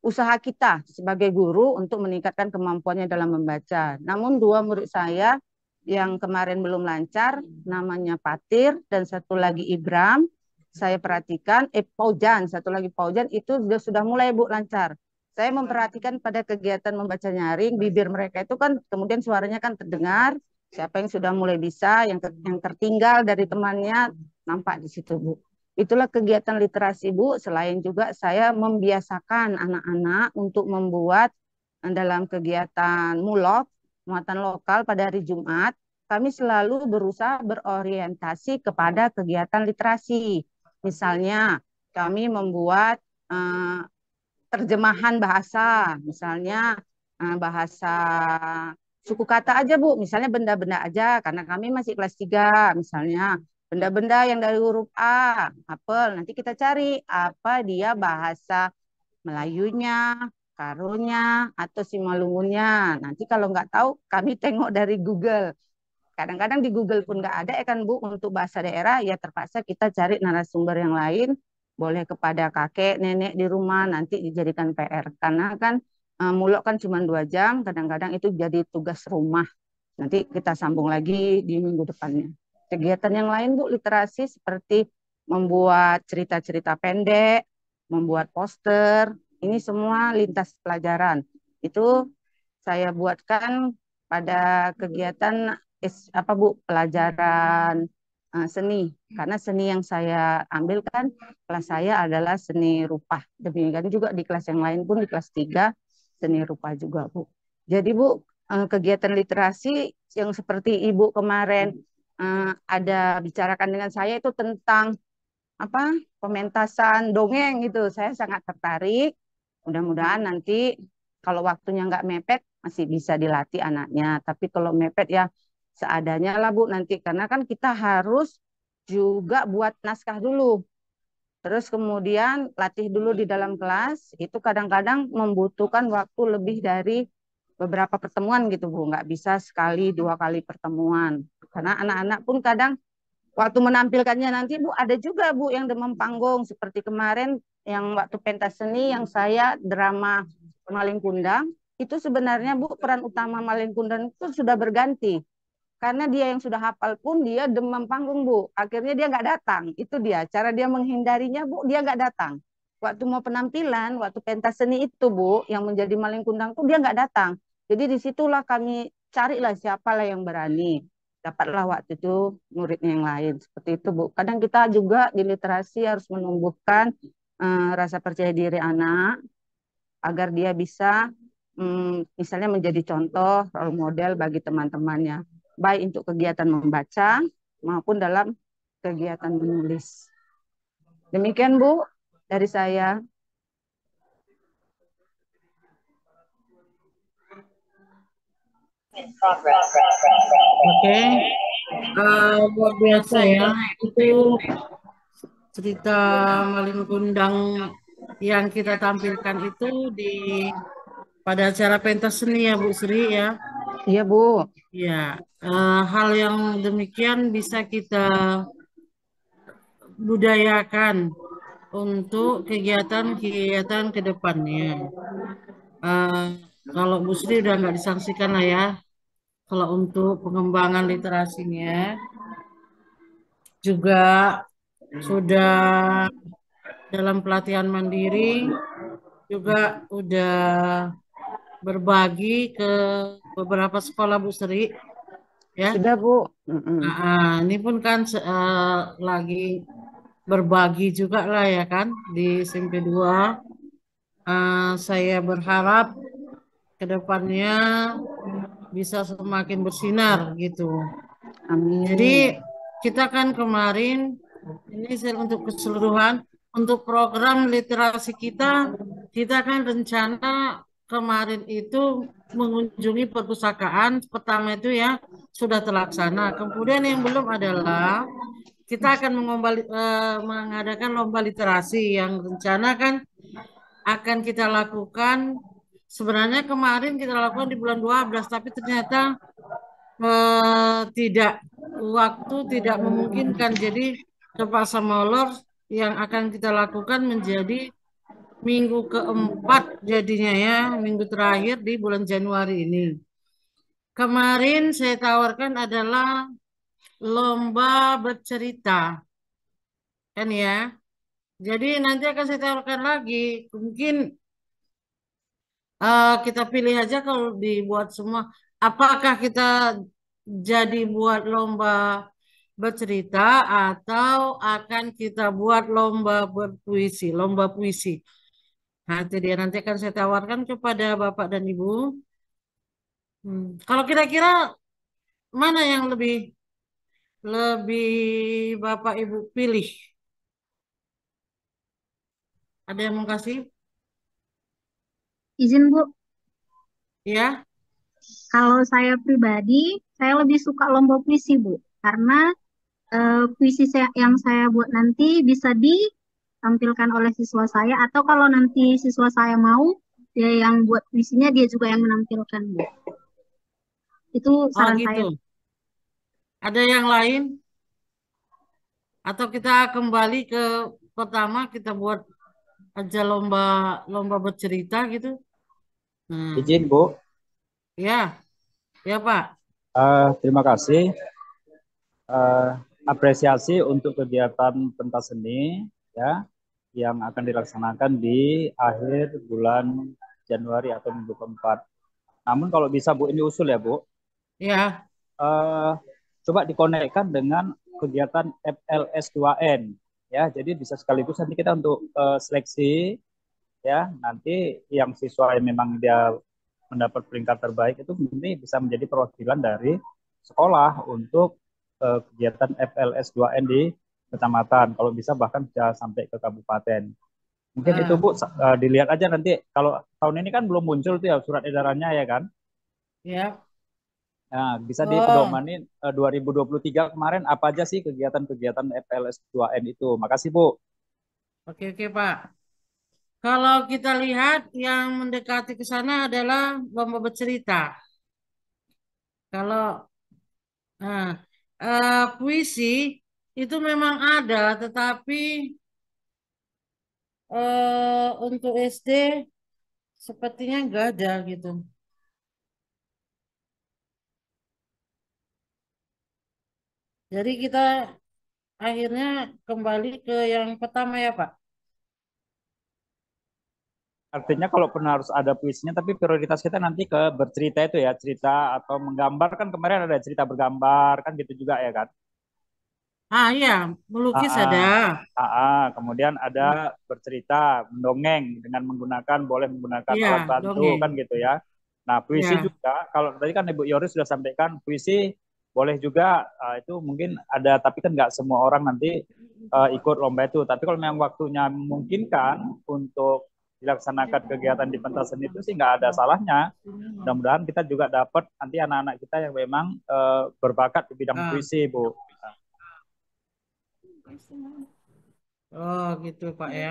usaha kita sebagai guru untuk meningkatkan kemampuannya dalam membaca. Namun dua murid saya yang kemarin belum lancar, namanya Patir dan satu lagi Ibram, saya perhatikan, Paujan, satu lagi Paujan itu sudah mulai, Bu, lancar. saya memperhatikan pada kegiatan membaca nyaring, bibir mereka itu kan kemudian suaranya kan terdengar, siapa yang sudah mulai bisa, yang tertinggal dari temannya nampak di situ, Bu. Itulah kegiatan literasi, Bu. Selain juga saya membiasakan anak-anak untuk membuat dalam kegiatan mulok, muatan lokal pada hari Jumat, kami selalu berusaha berorientasi kepada kegiatan literasi. Misalnya, kami membuat terjemahan bahasa, misalnya bahasa suku kata aja, Bu. Misalnya benda-benda aja, karena kami masih kelas 3, misalnya benda-benda yang dari huruf A, apel. Nanti kita cari apa dia bahasa Melayunya, Karonya, atau Simalungunnya. Nanti kalau nggak tahu, kami tengok dari Google. Kadang-kadang di Google pun nggak ada ya kan, Bu, untuk bahasa daerah, ya terpaksa kita cari narasumber yang lain, boleh kepada kakek, nenek di rumah, nanti dijadikan PR. Karena kan mulok kan cuma 2 jam, kadang-kadang itu jadi tugas rumah. Nanti kita sambung lagi di minggu depannya. Kegiatan yang lain, Bu, literasi seperti membuat cerita-cerita pendek, membuat poster, ini semua lintas pelajaran. Itu saya buatkan pada kegiatan apa, Bu, pelajaran seni. Karena seni yang saya ambil kan kelas saya adalah seni rupa. Demikian juga di kelas yang lain pun di kelas 3 seni rupa juga, Bu. Jadi, Bu, kegiatan literasi yang seperti Ibu kemarin ada bicarakan dengan saya itu tentang apa, pementasan dongeng gitu. Saya sangat tertarik. Mudah-mudahan nanti kalau waktunya nggak mepet masih bisa dilatih anaknya. Tapi kalau mepet ya seadanya lah, Bu, nanti. Karena kan kita harus juga buat naskah dulu. Terus kemudian latih dulu di dalam kelas. Itu kadang-kadang membutuhkan waktu lebih dari beberapa pertemuan gitu, Bu. Nggak bisa sekali 2 kali pertemuan. Karena anak-anak pun kadang waktu menampilkannya nanti, Bu, ada juga, Bu, yang demam panggung. Seperti kemarin yang waktu pentas seni yang saya drama Malin Kundang, itu sebenarnya, Bu, peran utama Malin Kundang itu sudah berganti. Karena dia yang sudah hafal pun dia demam panggung, Bu. Akhirnya dia nggak datang. Itu dia. Cara dia menghindarinya, Bu, dia nggak datang. Waktu mau penampilan, waktu pentas seni itu, Bu, yang menjadi Malin Kundang itu dia nggak datang. Jadi disitulah kami carilah siapalah yang berani. Dapatlah waktu itu muridnya yang lain. Seperti itu, Bu. Kadang kita juga di literasi harus menumbuhkan rasa percaya diri anak agar dia bisa misalnya menjadi contoh, role model bagi teman-temannya. Baik untuk kegiatan membaca maupun dalam kegiatan menulis. Demikian, Bu, dari saya. Oke, luar biasa ya. Itu cerita Malin Kundang yang kita tampilkan itu pada acara pentas seni ya, Bu Sri ya. Iya, Bu. Ya, hal yang demikian bisa kita budayakan untuk kegiatan-kegiatan ke depannya. Kalau Bu Sri udah nggak disangsikan lah ya. Kalau untuk pengembangan literasinya juga sudah dalam pelatihan mandiri juga udah berbagi ke beberapa sekolah, Bu Sri ya. Sudah, Bu. Ini pun kan lagi berbagi juga lah ya kan di SMP 2. Saya berharap ke depannya bisa semakin bersinar gitu. Amin. Jadi kita kan kemarin ini untuk keseluruhan untuk program literasi kita kan rencana kemarin itu mengunjungi perpustakaan pertama itu ya sudah terlaksana. Kemudian yang belum adalah kita akan mengadakan lomba literasi yang rencana kan akan kita lakukan. Sebenarnya kemarin kita lakukan di bulan 12, tapi ternyata waktu tidak memungkinkan. Jadi terpaksa molor, yang akan kita lakukan menjadi minggu keempat jadinya ya, minggu terakhir di bulan Januari ini. Kemarin saya tawarkan adalah lomba bercerita, kan ya. Jadi nanti akan saya tawarkan lagi, mungkin Kita pilih aja kalau dibuat semua. Apakah kita jadi buat lomba bercerita atau akan kita buat lomba berpuisi, lomba puisi. Nah, itu dia nanti akan saya tawarkan kepada Bapak dan Ibu. Kalau kira-kira mana yang lebih lebih Bapak Ibu pilih? Ada yang mau kasih? Izin Bu, Ya? kalau saya pribadi, saya lebih suka lomba puisi Bu, karena puisi yang saya buat nanti bisa ditampilkan oleh siswa saya, atau kalau nanti siswa saya mau, dia yang buat puisinya, dia juga yang menampilkan Bu. Itu Oh saran gitu. saya. Ada yang lain? Atau kita kembali ke pertama kita buat aja lomba lomba bercerita gitu? Hmm. Izin Bu, Ya, ya Pak. terima kasih. Eh, Apresiasi untuk kegiatan pentas seni ya yang akan dilaksanakan di akhir bulan Januari atau minggu keempat. Namun kalau bisa Bu ini usul ya Bu, Ya, eh, coba dikonekkan dengan kegiatan FLS 2N ya. Jadi bisa sekaligus nanti kita untuk seleksi ya nanti yang siswa yang memang dia mendapat peringkat terbaik itu ini bisa menjadi perwakilan dari sekolah untuk kegiatan FLS 2N di kecamatan. Kalau bisa bahkan bisa sampai ke kabupaten. Mungkin itu ah, Bu dilihat aja nanti kalau tahun ini kan belum muncul tuh ya surat edarannya ya kan. ya. Nah, bisa Oh, dipedomani 2023 kemarin apa aja sih kegiatan-kegiatan FLS 2N itu. Makasih Bu. oke oke Pak. Kalau kita lihat yang mendekati ke sana adalah lomba bercerita. Kalau nah, puisi itu memang ada, tetapi untuk SD sepertinya nggak ada gitu. Jadi kita akhirnya kembali ke yang pertama ya Pak. Artinya kalaupun harus ada puisinya, tapi prioritas kita nanti ke bercerita itu ya, cerita atau menggambar kan kemarin ada cerita bergambar kan gitu juga ya kan. Ah iya, melukis ada. Kemudian ada bercerita, mendongeng dengan menggunakan boleh menggunakan Iya, alat bantu dongeng. kan gitu ya. Nah puisi Iya. juga, kalau tadi kan Ibu Yoris sudah sampaikan puisi boleh juga itu mungkin ada, tapi kan nggak semua orang nanti ikut lomba itu. Tapi kalau memang waktunya memungkinkan untuk dilaksanakan kegiatan di pentas seni itu sih nggak ada salahnya. Mudah-mudahan kita juga dapat nanti anak-anak kita yang memang berbakat di bidang Ah. puisi, Bu. Oh gitu Pak ya.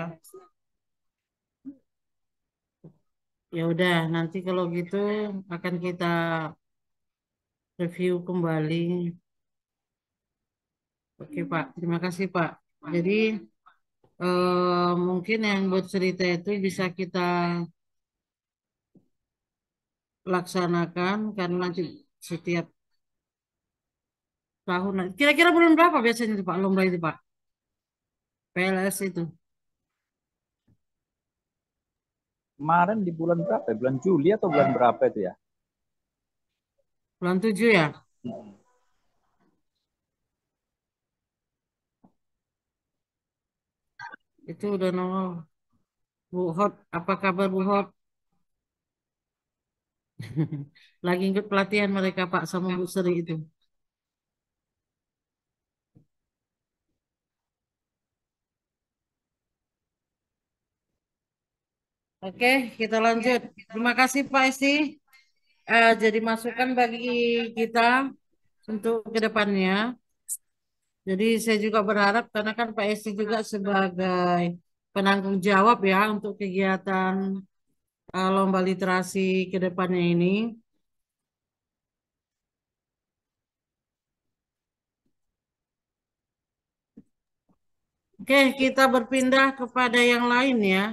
Ya udah, nanti kalau gitu akan kita review kembali. Oke Pak, terima kasih Pak. Jadi mungkin yang buat cerita itu bisa kita laksanakan karena nanti setiap tahun. Kira-kira bulan berapa biasanya itu Pak lomba itu Pak? PLS itu Kemarin di bulan berapa ya? Bulan Juli atau bulan berapa itu ya? bulan 7 ya. Itu udah nongol. Bu Hot, apa kabar Bu Hot? Lagi ikut pelatihan mereka Pak sama Bu Sri itu. Oke, kita lanjut. Terima kasih Pak Esti. Jadi masukan bagi kita untuk ke depannya. Jadi saya juga berharap karena kan Pak Esti juga sebagai penanggung jawab ya untuk kegiatan lomba literasi ke depannya ini. Oke, kita berpindah kepada yang lain ya.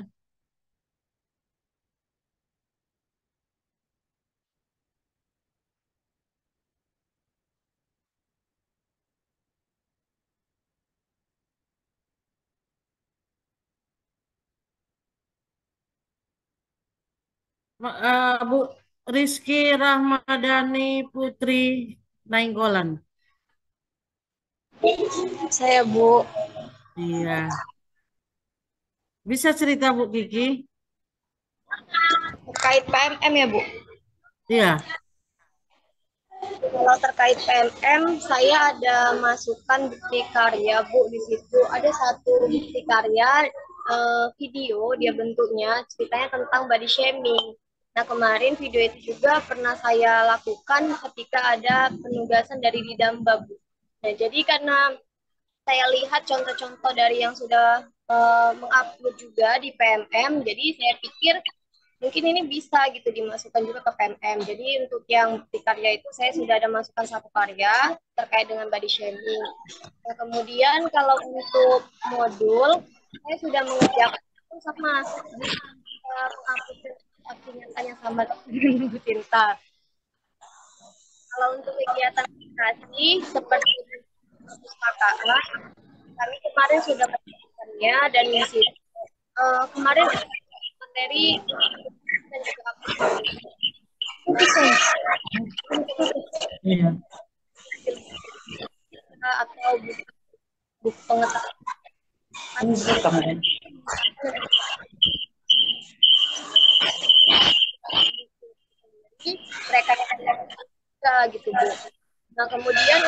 Bu Rizky Rahmadani Putri Nainggolan. Saya Bu. Iya. Bisa cerita Bu Kiki? Terkait PMM ya Bu? Iya. Kalau terkait PMM, saya ada masukan bukti karya Bu di situ. Ada satu bukti karya video dia bentuknya ceritanya tentang body shaming. Nah kemarin video itu juga pernah saya lakukan ketika ada penugasan dari Didamba Bu. Nah jadi karena saya lihat contoh-contoh dari yang sudah mengupload juga di PMM, jadi saya pikir mungkin ini bisa gitu dimasukkan juga ke PMM. Jadi untuk yang bukti karya itu saya sudah ada masukkan satu karya terkait dengan body shaming. Nah, kemudian kalau untuk modul, saya sudah mengerjakan sama aksi nyatanya sama dengan Bu Tinta. Kalau untuk kegiatan edukasi seperti perpustakaan, kami kemarin sudah melakukannya dan di situ kemarin materi dan juga atau buku pengetahuan. Mereka juga gitu Bu. Nah kemudian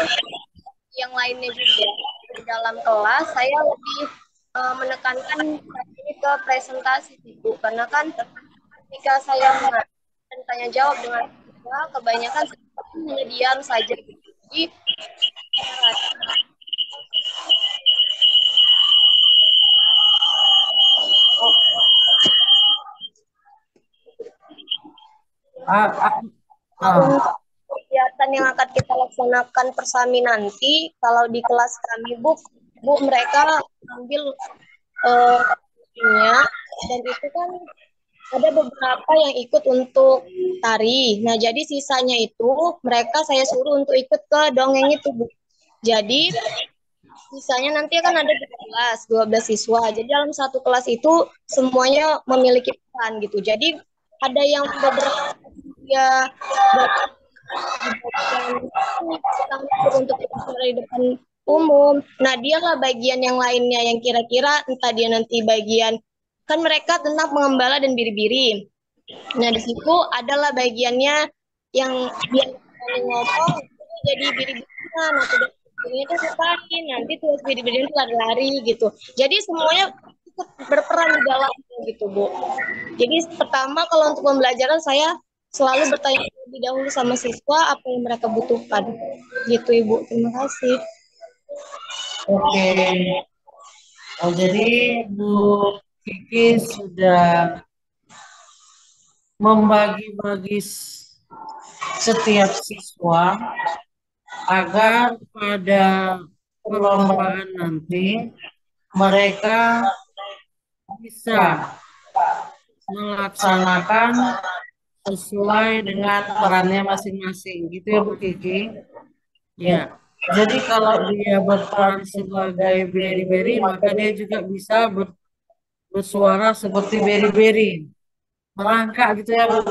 yang lainnya juga di dalam kelas saya lebih menekankan ini ke presentasi Bu, karena kan ketika saya dan tanya jawab dengan siswa, kebanyakan hanya diam saja. Jadi kegiatan yang akan kita laksanakan persami nanti, kalau di kelas kami Bu mereka ambil dan itu kan ada beberapa yang ikut untuk tari. Nah, jadi sisanya itu mereka saya suruh untuk ikut ke dongeng itu, Bu. Jadi sisanya nanti akan ada 12 siswa. Jadi dalam satu kelas itu semuanya memiliki peran gitu. Jadi ada yang beberapa ya untuk di depan umum. Nah, dialah bagian yang lainnya yang kira-kira entah dia nanti bagian kan mereka tentang pengembala dan biri-biri. Nah, di situ adalah bagiannya yang dia ngomong jadi biri-birinya, nah sudah itu sukain, nanti tuh biri-biri itu lari-lari gitu. Jadi semuanya ikut berperan di dalamnya gitu, Bu. Jadi pertama kalau untuk pembelajaran saya selalu bertanya lebih dahulu sama siswa apa yang mereka butuhkan. Gitu, Ibu. Terima kasih. Oke. Oh, jadi Bu Kiki sudah membagi-bagi setiap siswa agar pada perlombaan nanti mereka bisa melaksanakan sesuai dengan perannya masing-masing. Gitu ya Bu Kiki? Ya. Jadi kalau dia berperan sebagai beri-beri, maka dia juga bisa bersuara seperti beri-beri. Merangkak gitu ya Bu.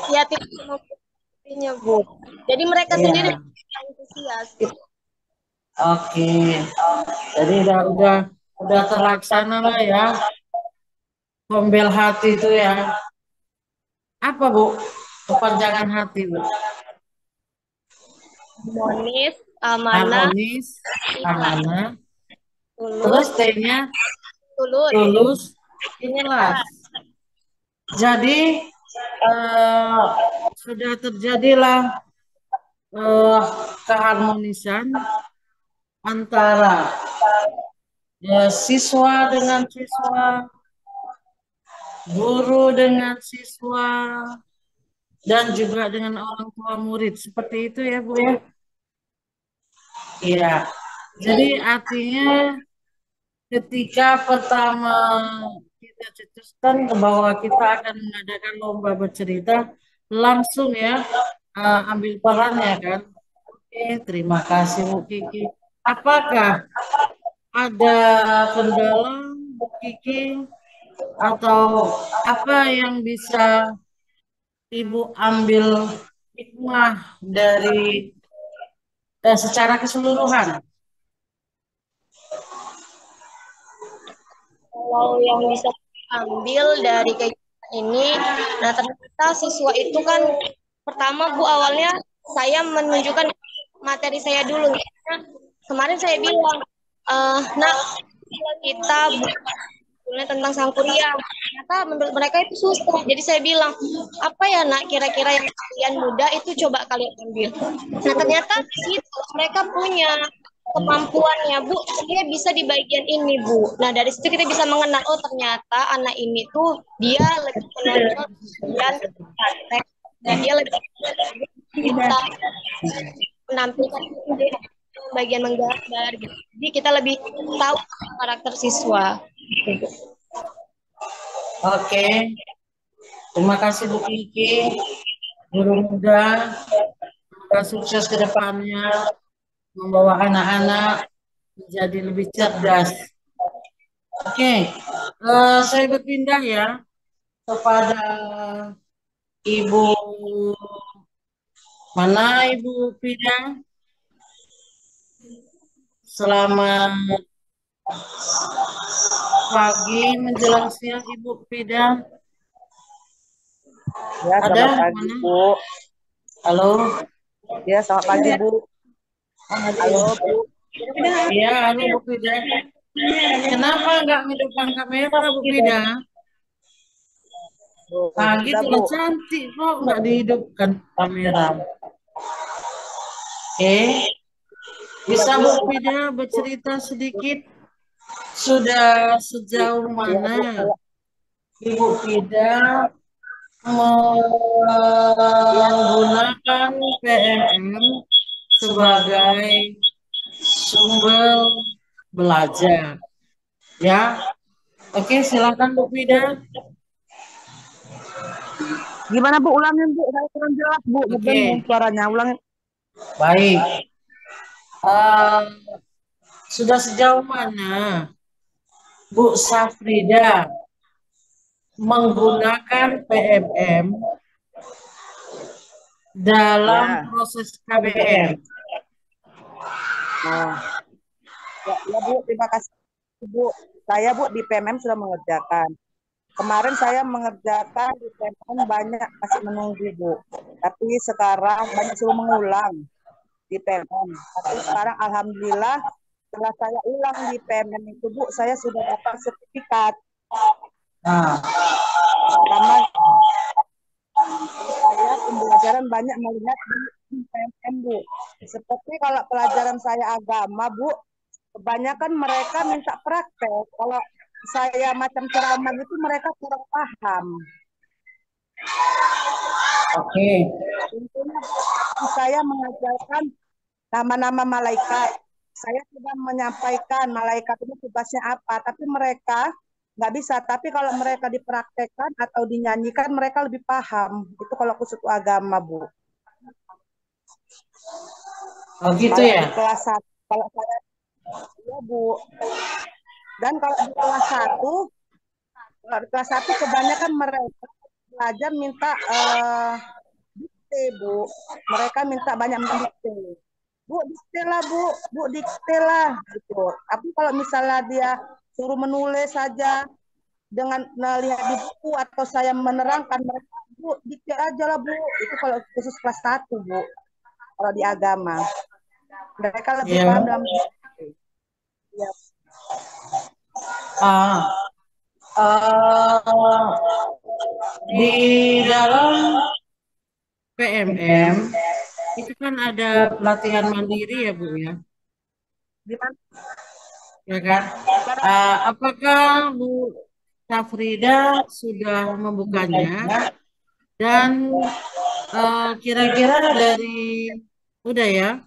Inisiatifnya Bu. Jadi mereka sendiri antusias gitu. Oke. Jadi udah terlaksana lah ya. Pembel hati itu ya. Apa Bu? Kepanjangan hati Bu. Harmonis, amanah. Harmonis, amanah. Terus T-nya tulus, ikhlas. Jadi sudah terjadilah keharmonisan antara siswa dengan siswa, guru dengan siswa, dan juga dengan orang tua murid. Seperti itu ya Bu ya? Iya. Jadi artinya ketika pertama kita cetuskan bahwa kita akan mengadakan lomba bercerita, langsung ya ambil peran ya kan? Oke, terima kasih Bu Kiki. Apakah ada kendala Bu Kiki atau apa yang bisa Ibu ambil hikmah dari secara keseluruhan? Kalau yang bisa ambil dari kegiatan ini, nah ternyata siswa itu kan pertama Bu awalnya saya menunjukkan materi saya dulu. Kemarin saya bilang, nah kita bukan tentang Sangkuriang. Ternyata menurut mereka itu susah. Jadi saya bilang, apa ya nak kira-kira yang kalian mudah itu coba kalian ambil. Nah ternyata di situ mereka punya kemampuannya Bu, dia bisa di bagian ini Bu. Nah dari situ kita bisa mengenal, oh ternyata anak ini tuh dia lebih menonjol dan praktek dan dia lebih kita menampilkan bagian menggambar gitu. Jadi kita lebih tahu karakter siswa. Oke, terima kasih Bu Kiki, guru muda. Semoga sukses ke depannya, membawa anak-anak menjadi lebih cerdas. Oke, saya berpindah ya kepada Ibu mana Ibu Pida. Selamat pagi menjelang siang Ibu Pida. Ya, Ada selamat pagi, mana? Bu. Halo. Ya, selamat pagi, Bu. Halo, Bu. Iya, halo Bu Pida. Kenapa nggak ngidupkan kamera Bu Pida? Pagi Sudah, tuh Bu. cantik kok nggak dihidupkan kamera. Oke. Bisa Bu Pida bercerita sedikit sudah sejauh mana Ibu Pida menggunakan PMM sebagai sumber belajar, ya? Oke, silakan Bu Pida. Gimana, Bu? Ulangin, Bu. Saya kurang jelas, Bu. Oke. Ngedengar suaranya. Ulangin. Baik. Sudah sejauh mana Bu Safrida menggunakan PMM dalam proses KBM? Oh. Ya, Bu. Terima kasih, Bu. Saya, Bu, di PMM sudah mengerjakan. Kemarin saya mengerjakan di PMM banyak masih menunggu, Bu. Tapi sekarang banyak suruh mengulang di PMM. Tapi sekarang alhamdulillah setelah saya ulang di PMM itu, Bu, saya sudah dapat sertifikat. Karena saya pembelajaran banyak melihat di PMM, Bu. Seperti kalau pelajaran saya agama, Bu, kebanyakan mereka minta praktek. Kalau saya macam ceramah itu mereka kurang paham. Oke. Intinya saya mengajarkan nama-nama malaikat. Saya sudah menyampaikan malaikat itu tugasnya apa, tapi mereka nggak bisa. Tapi kalau mereka dipraktekkan atau dinyanyikan, mereka lebih paham. Itu kalau khusus agama, Bu. Oh gitu kalau ya? Di kelas 1, kalau saya, ya Bu. Dan kalau di kelas 1, kebanyakan mereka belajar minta dikte, Bu. Mereka minta banyak mendikte. Bu, dikte lah, Bu. Bu, dikte lah. Gitu. Tapi kalau misalnya dia suruh menulis saja dengan melihat di buku atau saya menerangkan mereka, Bu, dikte aja lah, Bu. Itu kalau khusus kelas 1, Bu. Kalau di agama. Mereka lebih paham dalam dikte. Ya. Di dalam PMM itu kan ada pelatihan mandiri ya Bu ya? Ya kan? Apakah Bu Safrida sudah membukanya dan kira-kira dari udah ya?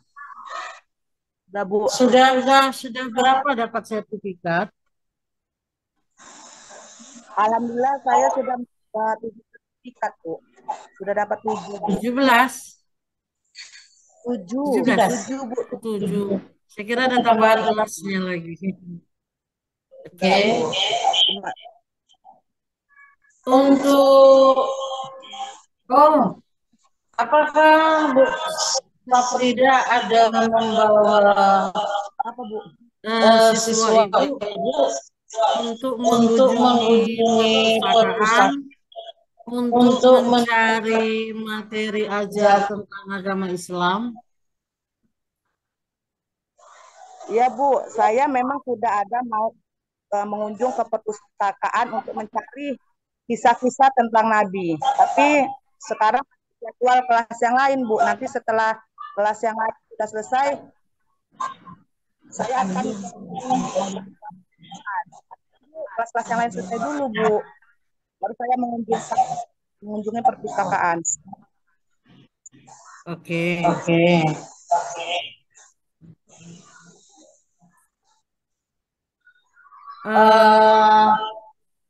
Sudah berapa dapat sertifikat? Alhamdulillah saya sudah dapat 7 sertifikat, Bu. Sudah dapat 7. 17. 7, Bu. 7. Saya kira ada tambahan kelasnya lagi. Oke. Untuk oh, apakah Bu Frida ada membawa Apa Bu? siswa Ibu untuk mengunjungi perpustakaan untuk mencari materi ajar tentang agama Islam? Iya Bu, saya memang sudah ada mau mengunjung ke perpustakaan untuk mencari kisah-kisah tentang Nabi. Tapi sekarang jadwal kelas yang lain Bu. Nanti setelah kelas yang lain sudah selesai, saya akan kelas-kelas yang lain selesai dulu Bu. Baru saya mengunjungi perpustakaan. Oke.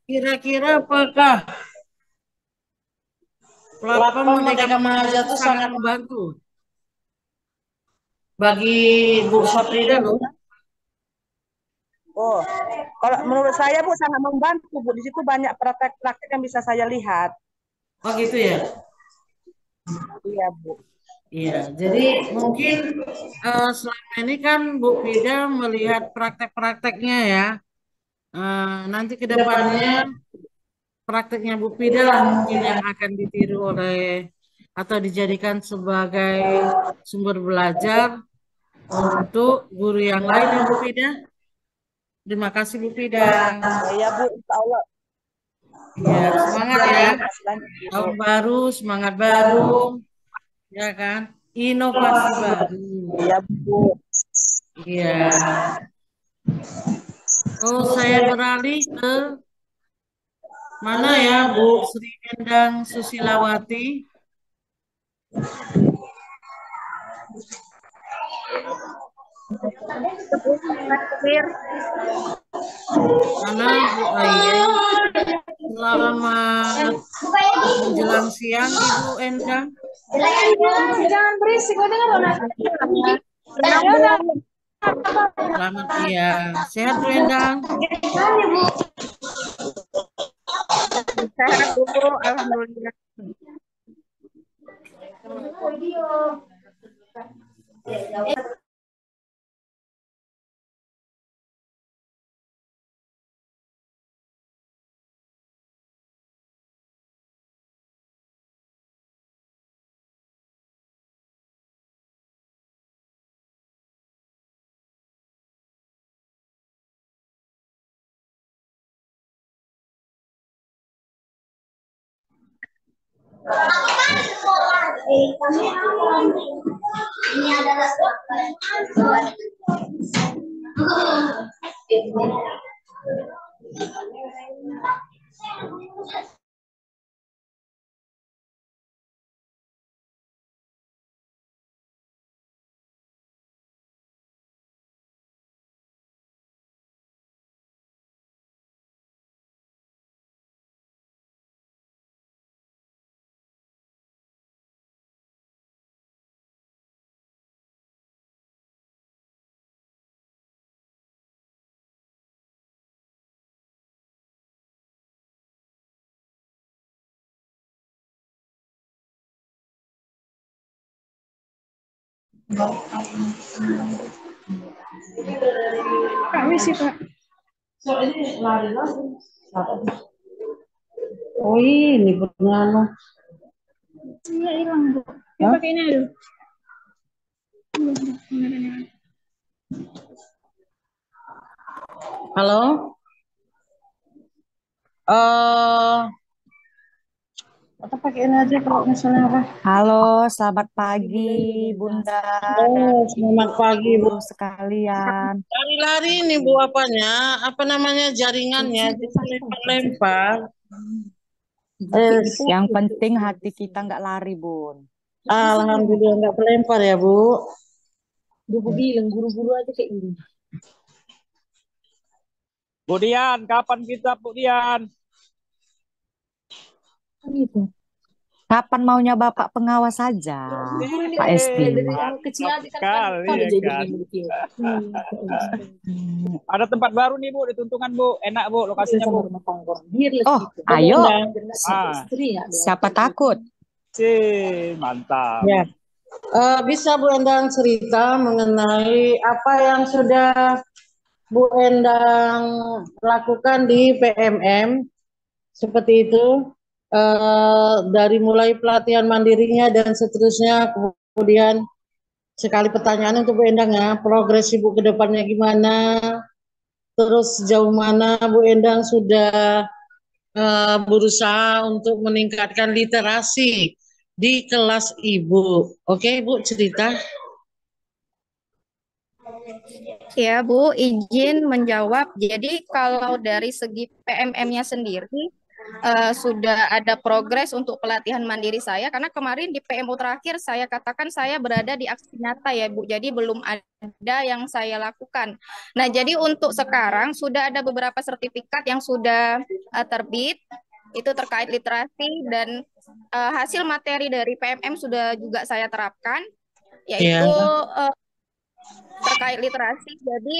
Kira-kira apakah platform Merdeka Mengajar itu sangat membantu bagi Bu Saprida loh? Oh, kalau menurut saya Bu sangat membantu Bu. Di situ banyak praktek-praktek yang bisa saya lihat. Oh gitu ya? Iya Bu. Iya, jadi mungkin selama ini kan Bu Frida melihat praktek-prakteknya ya. Nanti ke depannya prakteknya Bu Frida lah mungkin yang akan ditiru oleh atau dijadikan sebagai sumber belajar untuk guru yang lain ya Bu Frida. Terima kasih Bu Frida. Iya Bu, insya Allah. Ya, semangat ya. Tahun baru, semangat baru. Ya kan? Inovasi baru. Iya Bu. Iya. Oh, saya beralih ke mana ya, Bu Sri Endang Susilawati? Mana Bu Aye? Selamat menjelang siang Ibu Endang. Jangan berisik, udah dengar Selamat siang. Sehat Bu Endang? Sehat Bu, alhamdulillah. Ini adalah Kami sih Pak. Oh ini bernama. Iya hilang Bu. Yuk pakai ini dulu. Halo? Atau pakai ini aja kalau misalnya apa? Halo, selamat pagi Bunda dan Selamat pagi Bu. guru sekalian. Lari-lari nih Bu apanya? Apa namanya jaringannya? Bisa lempar-lempar. Yang penting hati kita nggak lari, Bun. Alhamdulillah nggak pelempar ya Bu. Udah gue bilang guru-guru aja kayak gini. Bu Dian, kapan kita Bu Dian? Gitu. Kapan maunya Bapak pengawas saja, Pak SD? Dari anak kecil aja kan Sekali udah ya jadi kan. begini. Ada tempat baru nih Bu di Tuntungan Bu, enak Bu lokasinya Bu. Oh, ayo. Siapa takut? Mantap. Ya. Bisa Bu Endang cerita mengenai apa yang sudah Bu Endang lakukan di PMM seperti itu, dari mulai pelatihan mandirinya dan seterusnya. Kemudian sekali pertanyaan untuk Bu Endang ya, progres Ibu ke depannya gimana, terus sejauh mana Bu Endang sudah berusaha untuk meningkatkan literasi di kelas Ibu. Oke Bu, cerita. Ya, Bu, izin menjawab. Jadi kalau dari segi PMM-nya sendiri sudah ada progres untuk pelatihan mandiri saya karena kemarin di PMU terakhir saya katakan saya berada di aksi nyata ya, Bu. Jadi belum ada yang saya lakukan. Nah, jadi untuk sekarang sudah ada beberapa sertifikat yang sudah terbit itu terkait literasi dan hasil materi dari PMM sudah juga saya terapkan yaitu terkait literasi. Jadi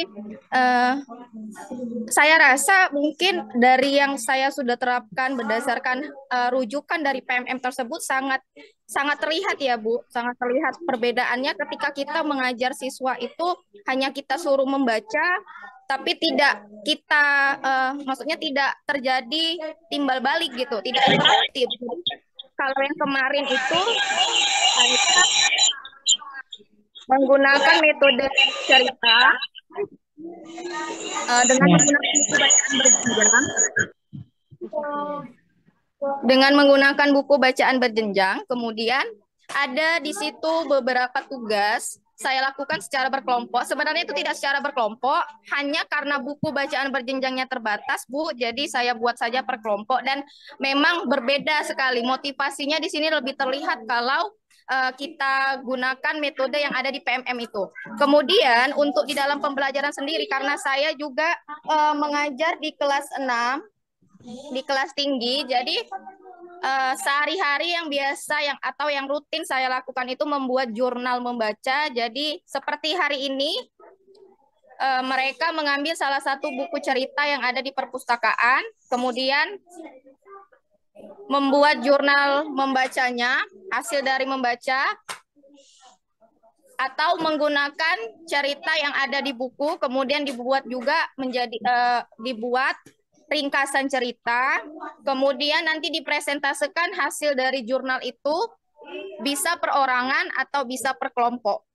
saya rasa mungkin dari yang saya sudah terapkan berdasarkan rujukan dari PMM tersebut sangat terlihat ya Bu, sangat terlihat perbedaannya ketika kita mengajar siswa itu hanya kita suruh membaca tapi tidak kita maksudnya tidak terjadi timbal balik gitu, tidak interaktif. Jadi, kalau yang kemarin itu saya menggunakan metode cerita dengan menggunakan buku bacaan berjenjang. Dengan menggunakan buku bacaan berjenjang, kemudian ada di situ beberapa tugas saya lakukan secara berkelompok. Sebenarnya itu tidak secara berkelompok, hanya karena buku bacaan berjenjangnya terbatas, Bu. Jadi saya buat saja per kelompok dan memang berbeda sekali. Motivasinya di sini lebih terlihat kalau kita gunakan metode yang ada di PMM itu. Kemudian untuk di dalam pembelajaran sendiri, karena saya juga mengajar di kelas 6, di kelas tinggi, jadi sehari-hari yang biasa atau yang rutin saya lakukan itu membuat jurnal membaca. Jadi seperti hari ini mereka mengambil salah satu buku cerita yang ada di perpustakaan, kemudian membuat jurnal membacanya, hasil dari membaca, atau menggunakan cerita yang ada di buku, kemudian dibuat juga menjadi dibuat ringkasan cerita, kemudian nanti dipresentasikan hasil dari jurnal itu bisa perorangan atau bisa per kelompok.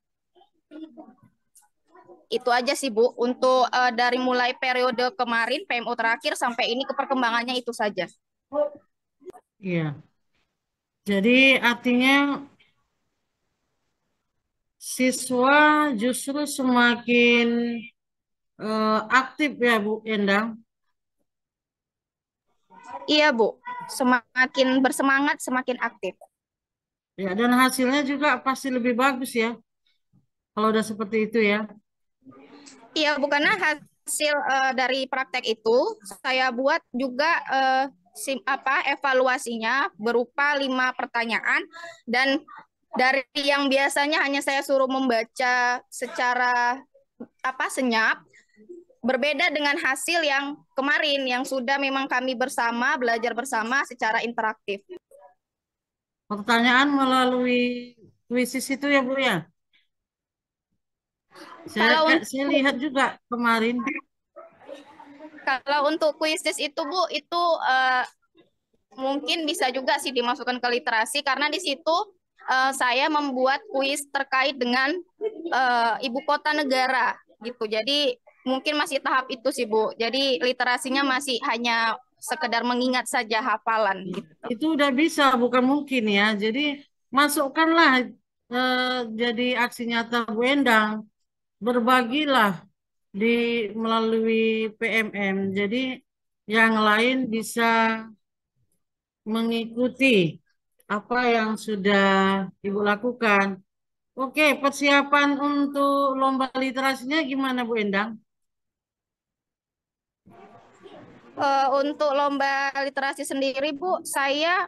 Itu aja sih Bu, untuk dari mulai periode kemarin PMO terakhir sampai ini perkembangannya itu saja. Iya. Jadi artinya siswa justru semakin aktif ya Bu Endang? Iya Bu, semakin bersemangat, semakin aktif. Ya, dan hasilnya juga pasti lebih bagus ya, kalau udah seperti itu ya. Iya Bu, karena hasil dari praktek itu saya buat juga evaluasinya berupa 5 pertanyaan, dan dari yang biasanya hanya saya suruh membaca secara senyap, berbeda dengan hasil yang kemarin yang sudah memang kami bersama belajar bersama secara interaktif. Pertanyaan melalui kuisis itu ya Bu ya? Saya lihat juga kemarin. Kalau untuk kuisis itu Bu, itu mungkin bisa juga sih dimasukkan ke literasi karena di situ saya membuat kuis terkait dengan ibu kota negara gitu. Jadi mungkin masih tahap itu sih Bu. Jadi literasinya masih hanya sekedar mengingat saja hafalan gitu. Itu udah bisa, bukan mungkin ya. Jadi masukkanlah jadi aksi nyata Bu Endang. Berbagilah melalui PMM. Jadi yang lain bisa mengikuti apa yang sudah Ibu lakukan. Oke, persiapan untuk lomba literasinya gimana Bu Endang? Untuk lomba literasi sendiri, Bu,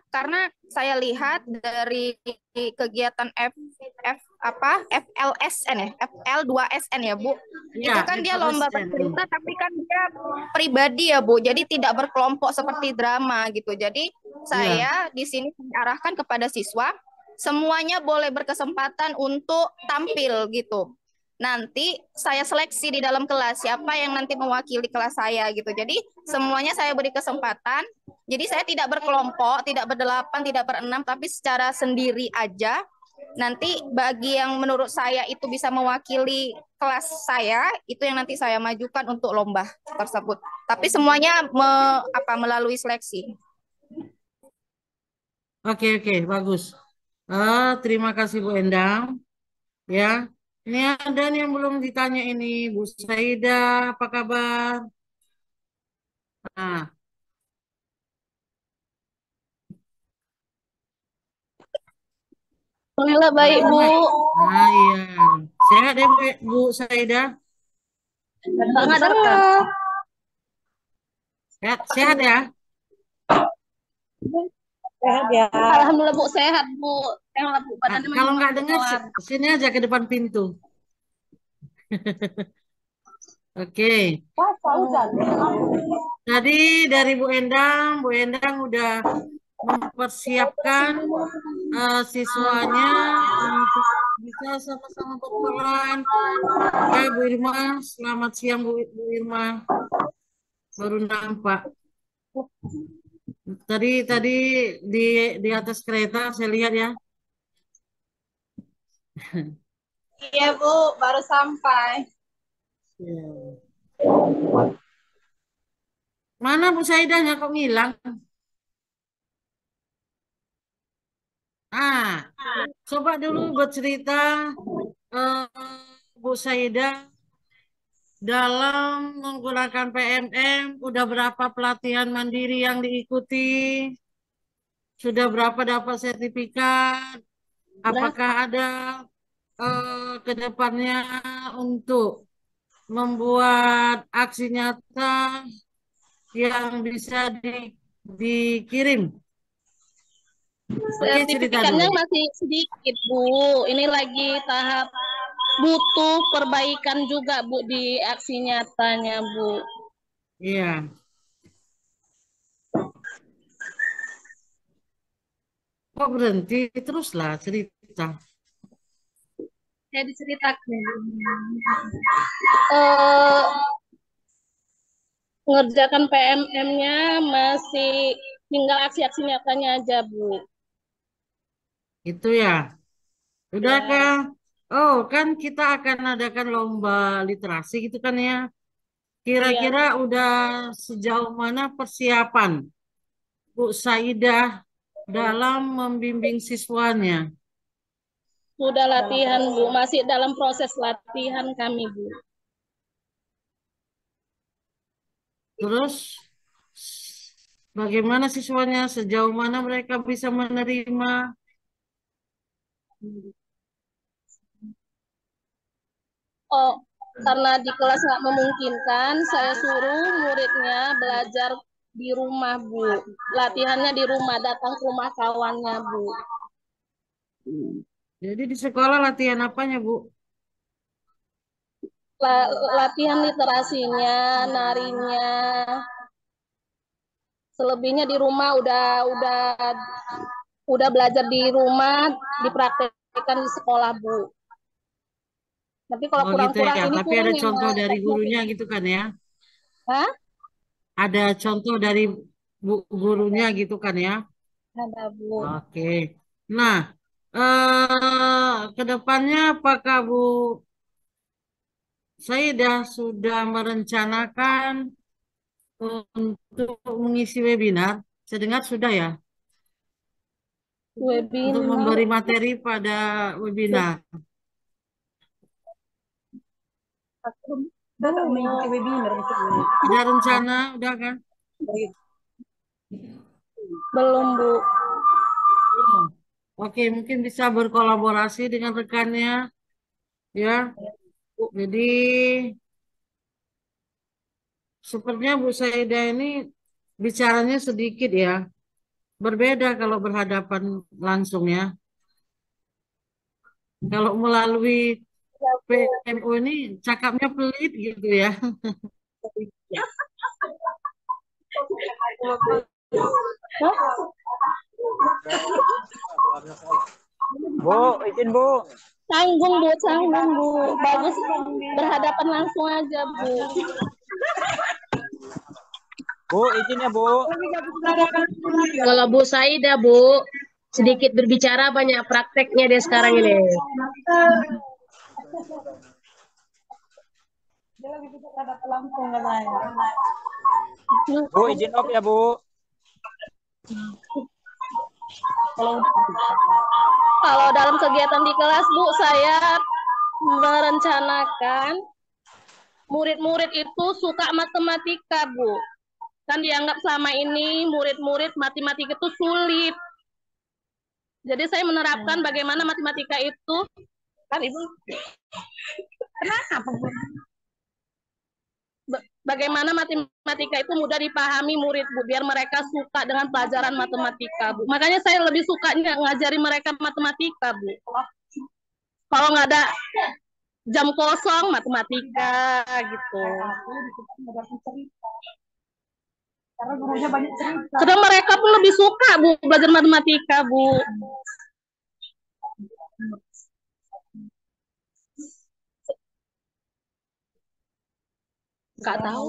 karena saya lihat dari kegiatan FLSN ya, FL2SN ya, Bu. Ya, Itu kan dia lomba FLSN. bercerita, tapi kan dia pribadi ya, Bu. Jadi tidak berkelompok seperti drama gitu. Jadi Iya. saya di sini diarahkan kepada siswa, semuanya boleh berkesempatan untuk tampil gitu. Nanti saya seleksi di dalam kelas siapa yang nanti mewakili kelas saya gitu. Jadi semuanya saya beri kesempatan. Jadi saya tidak berkelompok, tidak berdelapan, tidak berenam, tapi secara sendiri aja. Nanti bagi yang menurut saya itu bisa mewakili kelas saya, itu yang nanti saya majukan untuk lomba tersebut. Tapi semuanya melalui seleksi. Oke, bagus. Terima kasih Bu Endang. Ya, ini ada nih yang belum ditanya ini, Bu Saida, apa kabar? Nah, Alhamdulillah baik, Bu. nah iya, sehat ya Bu Saida? Sehat ya? Sehat ya. Alhamdulillah, Bu, sehat, Bu. Sehat, Bu. Badannya Kalau masih nggak dengar, kuat. sini aja ke depan pintu. Oke. Tadi dari Bu Endang udah mempersiapkan siswanya untuk bisa sama-sama berperan. Ya, Bu Irma, selamat siang Bu Irma. Baru nampak. Tadi di atas kereta saya lihat ya. Iya, Bu, baru sampai. Mana Bu Saidanya kok ngilang? Coba dulu bercerita Bu Saida dalam menggunakan PMM, udah berapa pelatihan mandiri yang diikuti? Sudah berapa dapat sertifikat? Apakah ada ke depannya untuk membuat aksi nyata yang bisa dikirim? Oke, cerita Sertifikatnya dulu. masih sedikit, Bu. Ini lagi tahap butuh perbaikan juga, Bu, di aksi nyatanya, Bu. Iya. Kok berhenti? Teruslah cerita. Saya diceritakan. Mengerjakan PMM-nya masih tinggal aksi-aksi nyatanya aja, Bu. Itu ya. Udah kah? Oh, kan kita akan adakan lomba literasi gitu kan ya. Kira-kira udah sejauh mana persiapan Bu Saidah dalam membimbing siswanya? Sudah latihan, Bu. Masih dalam proses latihan kami, Bu. Terus bagaimana siswanya? Sejauh mana mereka bisa menerima? Oh, karena di kelas nggak memungkinkan, saya suruh muridnya belajar di rumah, Bu. Latihannya di rumah, datang ke rumah kawannya, Bu. Jadi di sekolah latihan apanya, Bu? Latihan literasinya, narinya. Selebihnya di rumah udah belajar di rumah, dipraktekkan di sekolah, Bu. Tapi kalau kurang-kurang gitu ya. ini Tapi kurang ada yang contoh dari gurunya gitu kan ya? Hah? Ada contoh dari gurunya gitu kan ya? Ada, Bu. Oke. Nah, ke depannya apakah Bu Saidah sudah merencanakan untuk mengisi webinar? Saya dengar sudah ya? Untuk memberi materi pada webinar. Mengikuti webinar. Ada rencana, udah kan? Belum, Bu. Belum. Oke, mungkin bisa berkolaborasi dengan rekannya. Ya. Jadi sepertinya Bu Saida ini bicaranya sedikit ya. Berbeda kalau berhadapan langsung ya. Kalau melalui PMO ini cakapnya pelit gitu ya. Bu, izin Bu. Canggung Bu, canggung Bu. Bagus berhadapan langsung aja Bu. Bu, izin ya Bu. Kalau Bu Saida, Bu, sedikit berbicara banyak prakteknya dia sekarang ini. Bu, izin off ya Bu. Kalau dalam kegiatan di kelas Bu, saya merencanakan murid-murid itu suka matematika Bu. Kan dianggap selama ini murid-murid matematika itu sulit. Jadi saya menerapkan bagaimana matematika itu, kan Ibu, kenapa Bu? Bagaimana matematika itu mudah dipahami murid Bu, biar mereka suka dengan pelajaran matematika Bu. Makanya saya lebih suka ngajari mereka matematika Bu. Kalau nggak ada jam kosong matematika gitu. Karena gurunya banyak cerita. Karena mereka pun lebih suka Bu belajar matematika Bu. Nggak tahu.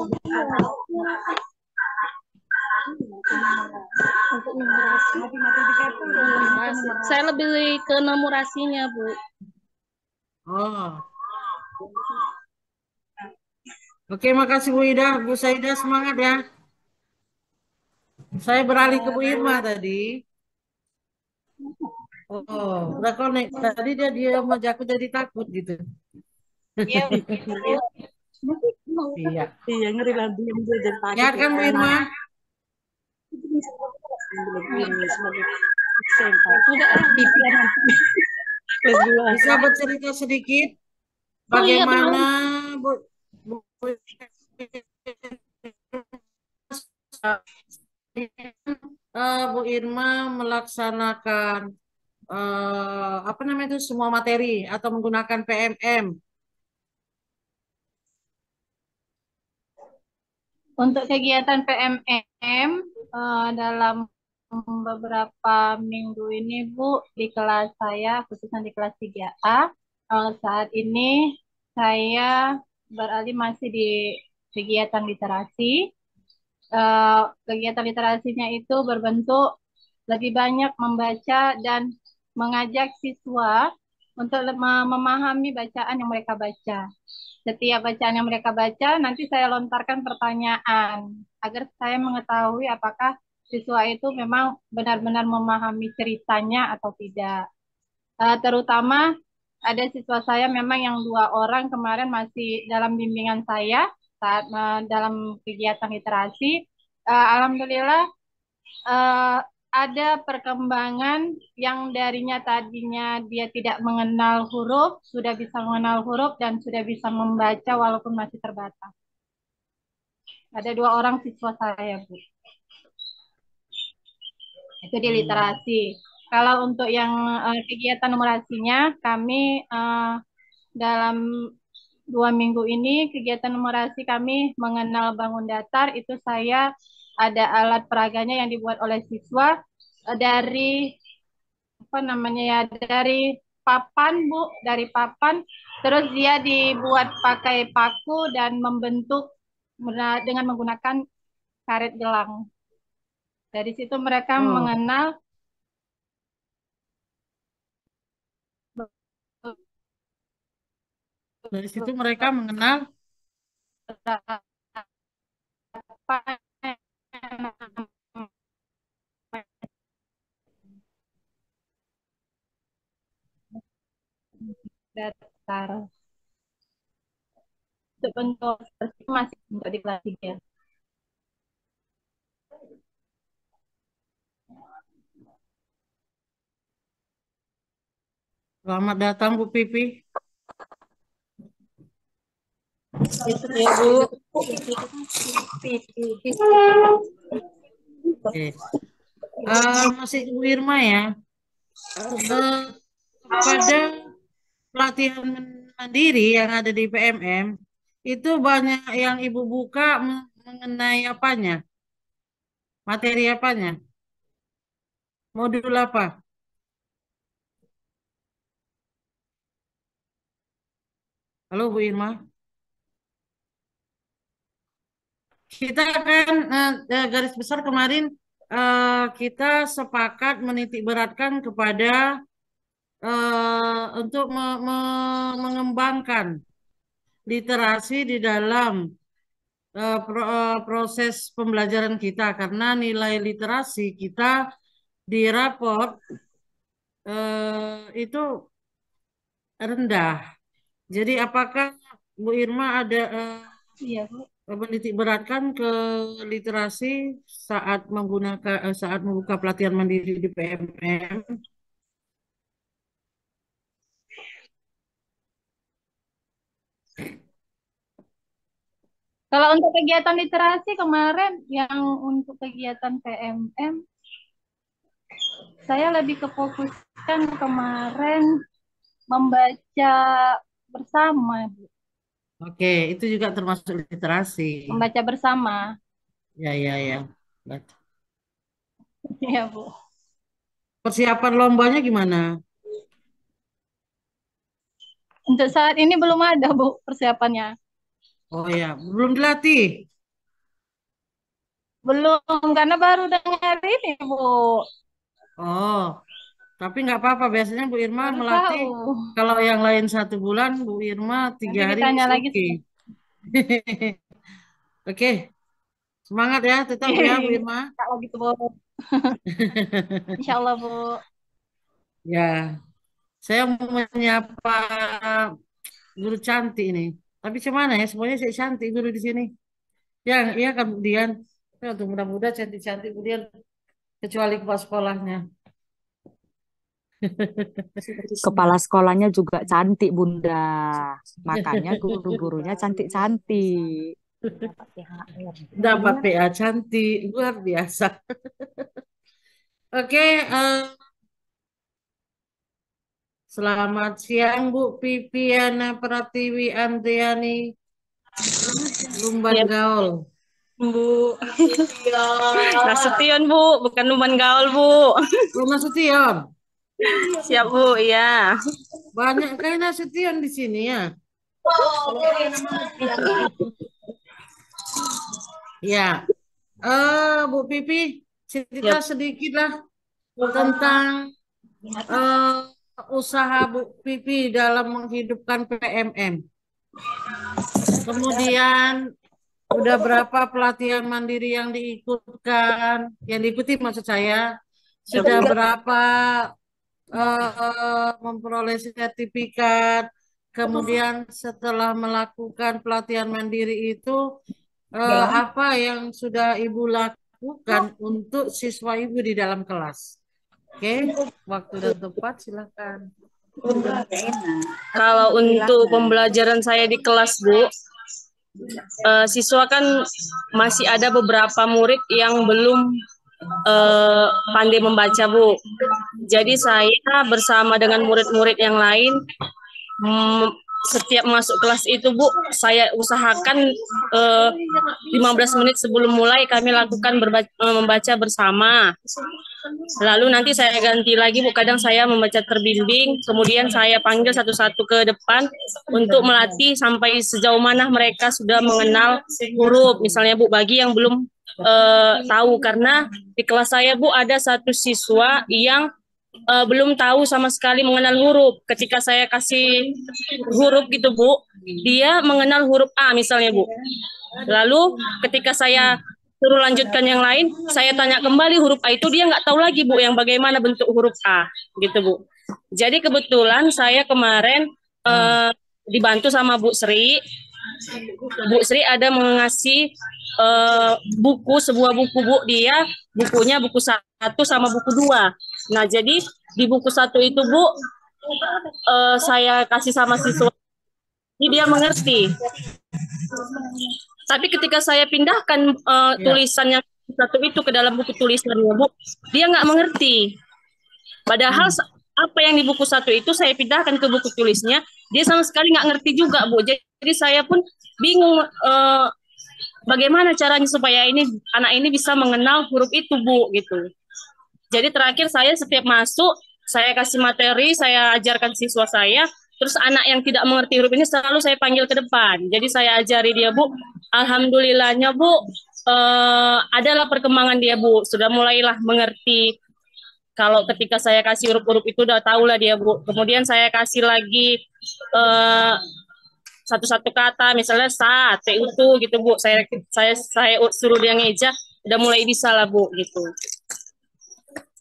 Untuk numerasi. Saya lebih ke numerasinya Bu. Oh. Oke, makasih Bu Ida. Bu Saida semangat ya. Saya beralih ke Bu Irma tadi. Oh, udah connect. Tadi dia diam aja, aku jadi takut gitu. Iya. Iya. Iya, ngeri lah diam dia jadi takut. Ya kan Bu Irma? Bisa bercerita sedikit bagaimana Bu Bu Irma melaksanakan apa namanya itu semua materi atau menggunakan PMM? Untuk kegiatan PMM dalam beberapa minggu ini Bu, di kelas saya, khususnya di kelas 3A, saat ini saya beralih masih di kegiatan literasi. Kegiatan literasinya itu berbentuk lebih banyak membaca dan mengajak siswa untuk memahami bacaan yang mereka baca. Setiap bacaan yang mereka baca, nanti saya lontarkan pertanyaan agar saya mengetahui apakah siswa itu memang benar-benar memahami ceritanya atau tidak. Terutama ada siswa saya memang yang 2 orang kemarin masih dalam bimbingan saya saat dalam kegiatan literasi. Alhamdulillah ada perkembangan yang darinya tadinya dia tidak mengenal huruf, sudah bisa mengenal huruf dan sudah bisa membaca walaupun masih terbatas. Ada 2 orang siswa saya, Bu. Itu di literasi. Kalau untuk yang kegiatan numerasinya, kami dalam 2 minggu ini kegiatan numerasi kami mengenal bangun datar, itu saya ada alat peraganya yang dibuat oleh siswa dari apa namanya ya, dari papan Bu, dari papan, terus dia dibuat pakai paku dan membentuk dengan menggunakan karet gelang. Dari situ mereka mengenal dari situ mereka mengenal datar. Untuk bentuk masih untuk di kelas 3. Selamat datang Bu Pipi. Ya Bu. Oke. Masih Bu Irma ya. Pada pelatihan mandiri yang ada di PMM, itu banyak yang Ibu buka mengenai apanya? Materi apanya? Modul apa? Halo Bu Irma. Kita kan garis besar kemarin kita sepakat menitik beratkan kepada untuk mengembangkan literasi di dalam proses pembelajaran kita karena nilai literasi kita di raport itu rendah. Jadi apakah Bu Irma ada Iya, Bu. menitik beratkan ke literasi saat menggunakan saat membuka pelatihan mandiri di PMM? Kalau untuk kegiatan literasi kemarin yang untuk kegiatan PMM, saya lebih kefokuskan kemarin membaca bersama, Bu. Oke, itu juga termasuk literasi. Membaca bersama. Ya, ya, ya. Iya, Bu. Persiapan lombanya gimana? Untuk saat ini belum ada, Bu, persiapannya. Oh ya, belum dilatih. Belum, karena baru dengar ini, Bu. Oh, tapi nggak apa-apa. Biasanya Bu Irma Baru melatih. tahu. Kalau yang lain 1 bulan, Bu Irma 3 Nanti hari ditanya is lagi. oke. Oke, semangat ya, tetap ya Bu Irma. Kalau gitu, Bu. Insya Allah, Bu. Ya, saya mau menyapa guru cantik ini. Tapi cuman ya, semuanya saya cantik guru di sini. Ya, iya kan Bu Dian. Ya, untuk muda-muda cantik-cantik Bu Dian. Kecuali kepala sekolahnya. Kepala sekolahnya juga cantik, Bunda. Makanya guru-gurunya cantik-cantik. Dapat PA cantik, luar biasa. Oke, selamat siang Bu Pipiana Pratiwi Andriani Lumban Gaul. Bu. Nasution, Bu, bukan Lumban Gaul, Bu. Oh, Nasution. Siap, Bu, iya. Banyak kan Nasution di sini ya. Ya. Bu Pipi, cerita sedikit lah tentang usaha Bu Pipi dalam menghidupkan PMM. Kemudian udah berapa pelatihan mandiri yang diikuti maksud saya, sudah berapa memperoleh sertifikat, kemudian setelah melakukan pelatihan mandiri itu apa yang sudah Ibu lakukan untuk siswa Ibu di dalam kelas? Oke, waktu dan tempat silakan. Kalau untuk pembelajaran saya di kelas, Bu, siswa kan masih ada beberapa murid yang belum pandai membaca, Bu. Jadi saya bersama dengan murid-murid yang lain, setiap masuk kelas itu, Bu, saya usahakan 15 menit sebelum mulai kami lakukan membaca bersama. Lalu nanti saya ganti lagi, Bu, kadang saya membaca terbimbing, kemudian saya panggil satu-satu ke depan untuk melatih sampai sejauh mana mereka sudah mengenal huruf. Misalnya, Bu, bagi yang belum tahu, karena di kelas saya, Bu, ada satu siswa yang belum tahu sama sekali mengenal huruf. Ketika saya kasih huruf gitu, Bu, dia mengenal huruf A misalnya, Bu. Lalu ketika saya suruh lanjutkan yang lain, saya tanya kembali huruf A itu, dia nggak tahu lagi, Bu, yang bagaimana bentuk huruf A gitu, Bu. Jadi kebetulan saya kemarin dibantu sama Bu Sri. Bu Sri ada mengasih sebuah buku, Bu. Dia bukunya buku 1 sama buku 2. Nah, jadi di buku 1 itu, Bu, saya kasih sama siswa, jadi dia mengerti. Tapi ketika saya pindahkan tulisannya satu itu ke dalam buku tulisannya, Bu, dia nggak mengerti. Padahal apa yang di buku satu itu saya pindahkan ke buku tulisnya, dia sama sekali nggak ngerti juga, Bu. Jadi saya pun bingung bagaimana caranya supaya anak ini bisa mengenal huruf itu, Bu, gitu. Jadi terakhir saya setiap masuk, saya kasih materi, saya ajarkan siswa saya, terus anak yang tidak mengerti huruf ini selalu saya panggil ke depan. Jadi saya ajari dia, Bu. Alhamdulillahnya, Bu, adalah perkembangan dia, Bu. Sudah mulailah mengerti. Kalau ketika saya kasih huruf-huruf itu udah tahulah dia, Bu. Kemudian saya kasih lagi satu-satu kata, misalnya sa, te itu gitu, Bu. Saya suruh dia ngeja, udah mulai bisa lah, Bu, gitu.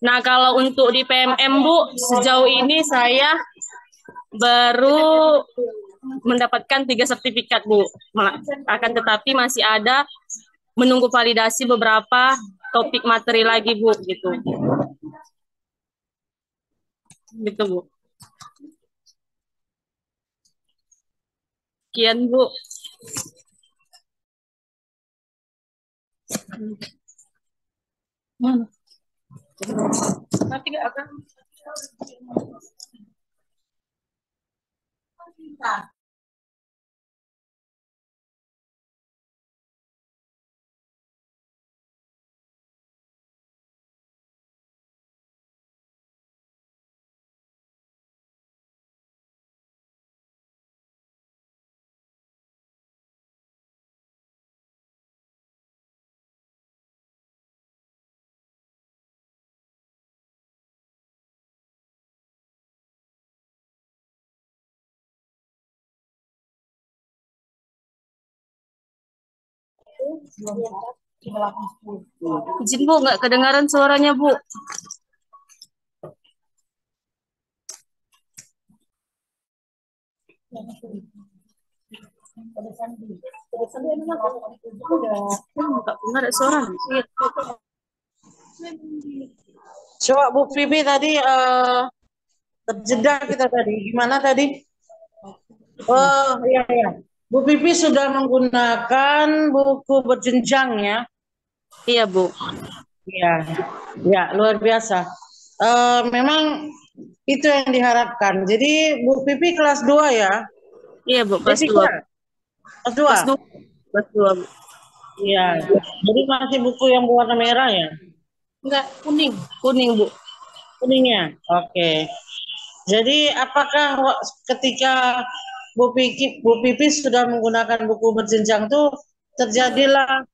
Nah, kalau untuk di PMM, Bu, sejauh ini saya baru mendapatkan 3 sertifikat, Bu. Akan tetapi masih ada menunggu validasi beberapa topik materi lagi, Bu, gitu. Gitu, Bu. Sekian, Bu. Mana? Nanti nggak akan. Izin, Bu, nggak kedengaran suaranya, Bu. Nggak ada suara. Coba Bu Vivi tadi terjeda kita tadi. Gimana tadi? Oh iya ya. Bu Vivi sudah menggunakan buku berjenjang ya? Iya, Bu. Iya, ya luar biasa. Memang itu yang diharapkan. Jadi Bu Vivi kelas 2 ya? Iya, Bu, kelas 2. Kelas 2? Kelas 2, Bu. Iya. Jadi masih buku yang berwarna merah ya? Enggak, kuning. Kuning, Bu. Kuningnya? Oke. Jadi apakah ketika Bu Pipi sudah menggunakan buku berjenjang itu terjadilah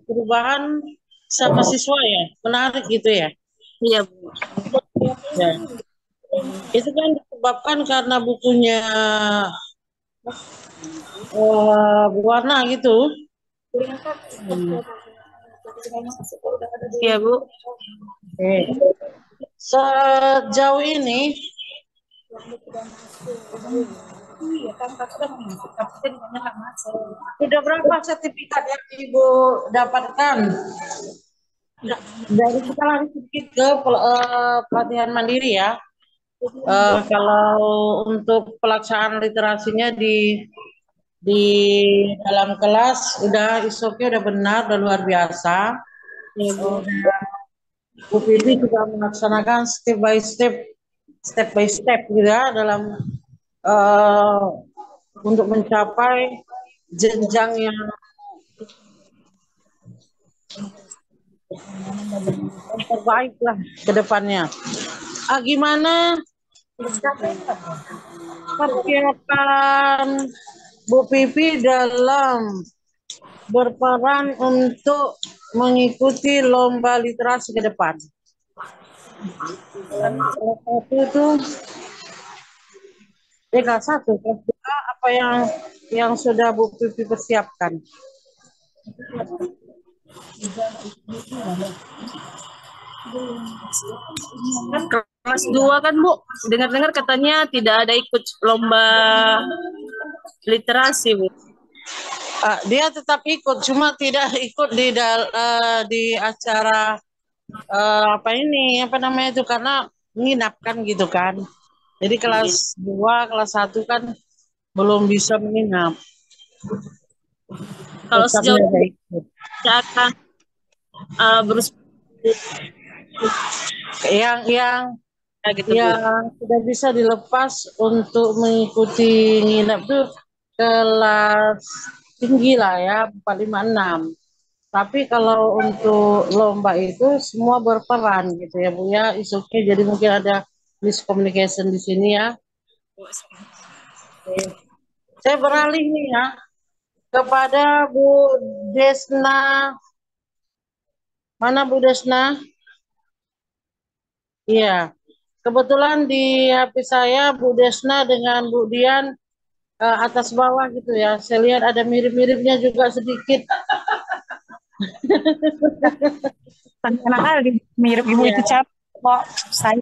perubahan sama siswa ya? Menarik gitu ya? Iya, Bu. Ya. Itu kan disebabkan karena bukunya berwarna gitu. Iya, Bu. Oke. Sejauh ini sudah berapa sertifikat yang Ibu dapatkan? Dari kita lari sedikit ke pelatihan mandiri ya. Kalau untuk pelaksanaan literasinya di dalam kelas udah isoknya udah benar, udah luar biasa. Bu Vivi juga melaksanakan step by step gitu ya dalam untuk mencapai jenjang yang terbaik lah ke depannya. Gimana persiapan Bu Vivi dalam berperan untuk mengikuti lomba literasi ke depan? Kelas 1 itu kelas 1, kelas 2 apa yang sudah Bu Vivi persiapkan? Kelas 2 kan, Bu, dengar-dengar katanya tidak ada ikut lomba literasi, Bu. Dia tetap ikut, cuma tidak ikut di acara apa namanya itu, karena menginap kan gitu kan. Jadi kelas 2, kelas 1 kan belum bisa menginap. Kalau sejauh ini berus yang gitu, Bu. yang sudah bisa dilepas untuk mengikuti nginep tuh kelas tinggi lah ya, 4, 5, 6. Tapi kalau untuk lomba itu semua berperan gitu ya Bu ya, isuknya jadi mungkin ada miscommunication di sini ya. Oke. Saya beralih nih ya kepada Bu Desna. Mana Bu Desna? Iya, kebetulan di HP saya Bu Desna dengan Bu Dian atas bawah gitu ya. Saya lihat ada mirip-miripnya juga sedikit. Mirip ibu itu Iya. kok saya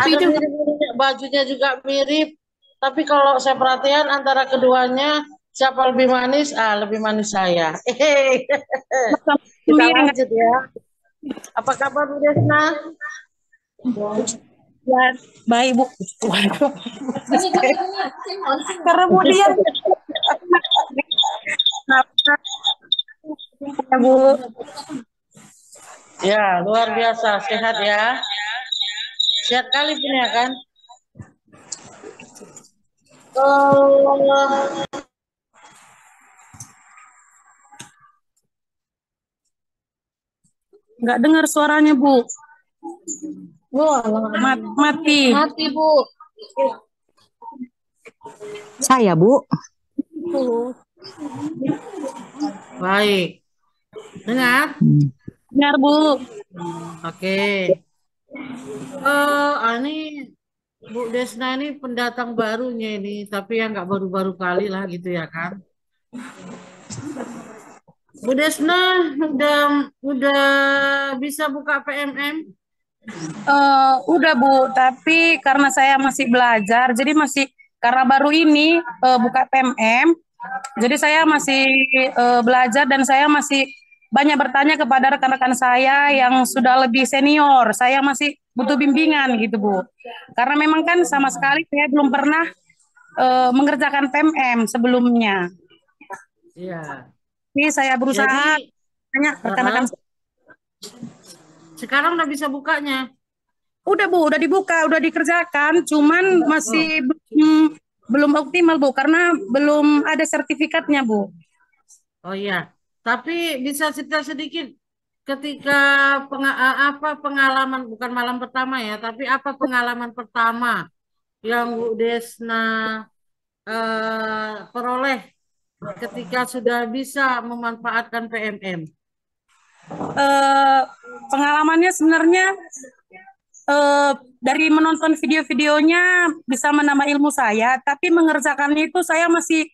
Ada mirip-miripnya, bajunya juga mirip. Tapi kalau saya perhatian antara keduanya siapa lebih manis? Lebih manis saya. Kita lanjut ya. Apa kabar Bu Desna? ya baik Bu. Kemudian ya Bu. Ya, luar biasa, sehat ya. Sehat kali pun ya kan. Nggak dengar suaranya Bu. Mati. Mati, Bu. Saya, Bu. Baik. Dengar? Dengar, Bu. Oke. Ini Bu Desna ini pendatang barunya ini, tapi yang nggak baru-baru kali lah gitu ya kan. Bu Desna udah bisa buka PMM? Udah Bu, tapi karena saya masih belajar, jadi masih karena baru ini buka PMM, jadi saya masih belajar dan saya masih banyak bertanya kepada rekan-rekan saya yang sudah lebih senior. Saya masih butuh bimbingan gitu Bu, karena memang kan sama sekali saya belum pernah mengerjakan PMM sebelumnya. Iya. Ini saya berusaha tanya rekan-rekan. Sekarang udah bisa bukanya? Udah Bu, udah dibuka, udah dikerjakan, cuman masih belum optimal Bu, karena belum ada sertifikatnya Bu. Oh iya, tapi bisa cerita sedikit ketika pengalaman, bukan malam pertama ya, tapi apa pengalaman pertama yang Bu Desna peroleh ketika sudah bisa memanfaatkan PMM? Pengalamannya sebenarnya dari menonton video-videonya bisa menambah ilmu saya, tapi mengerjakannya itu saya masih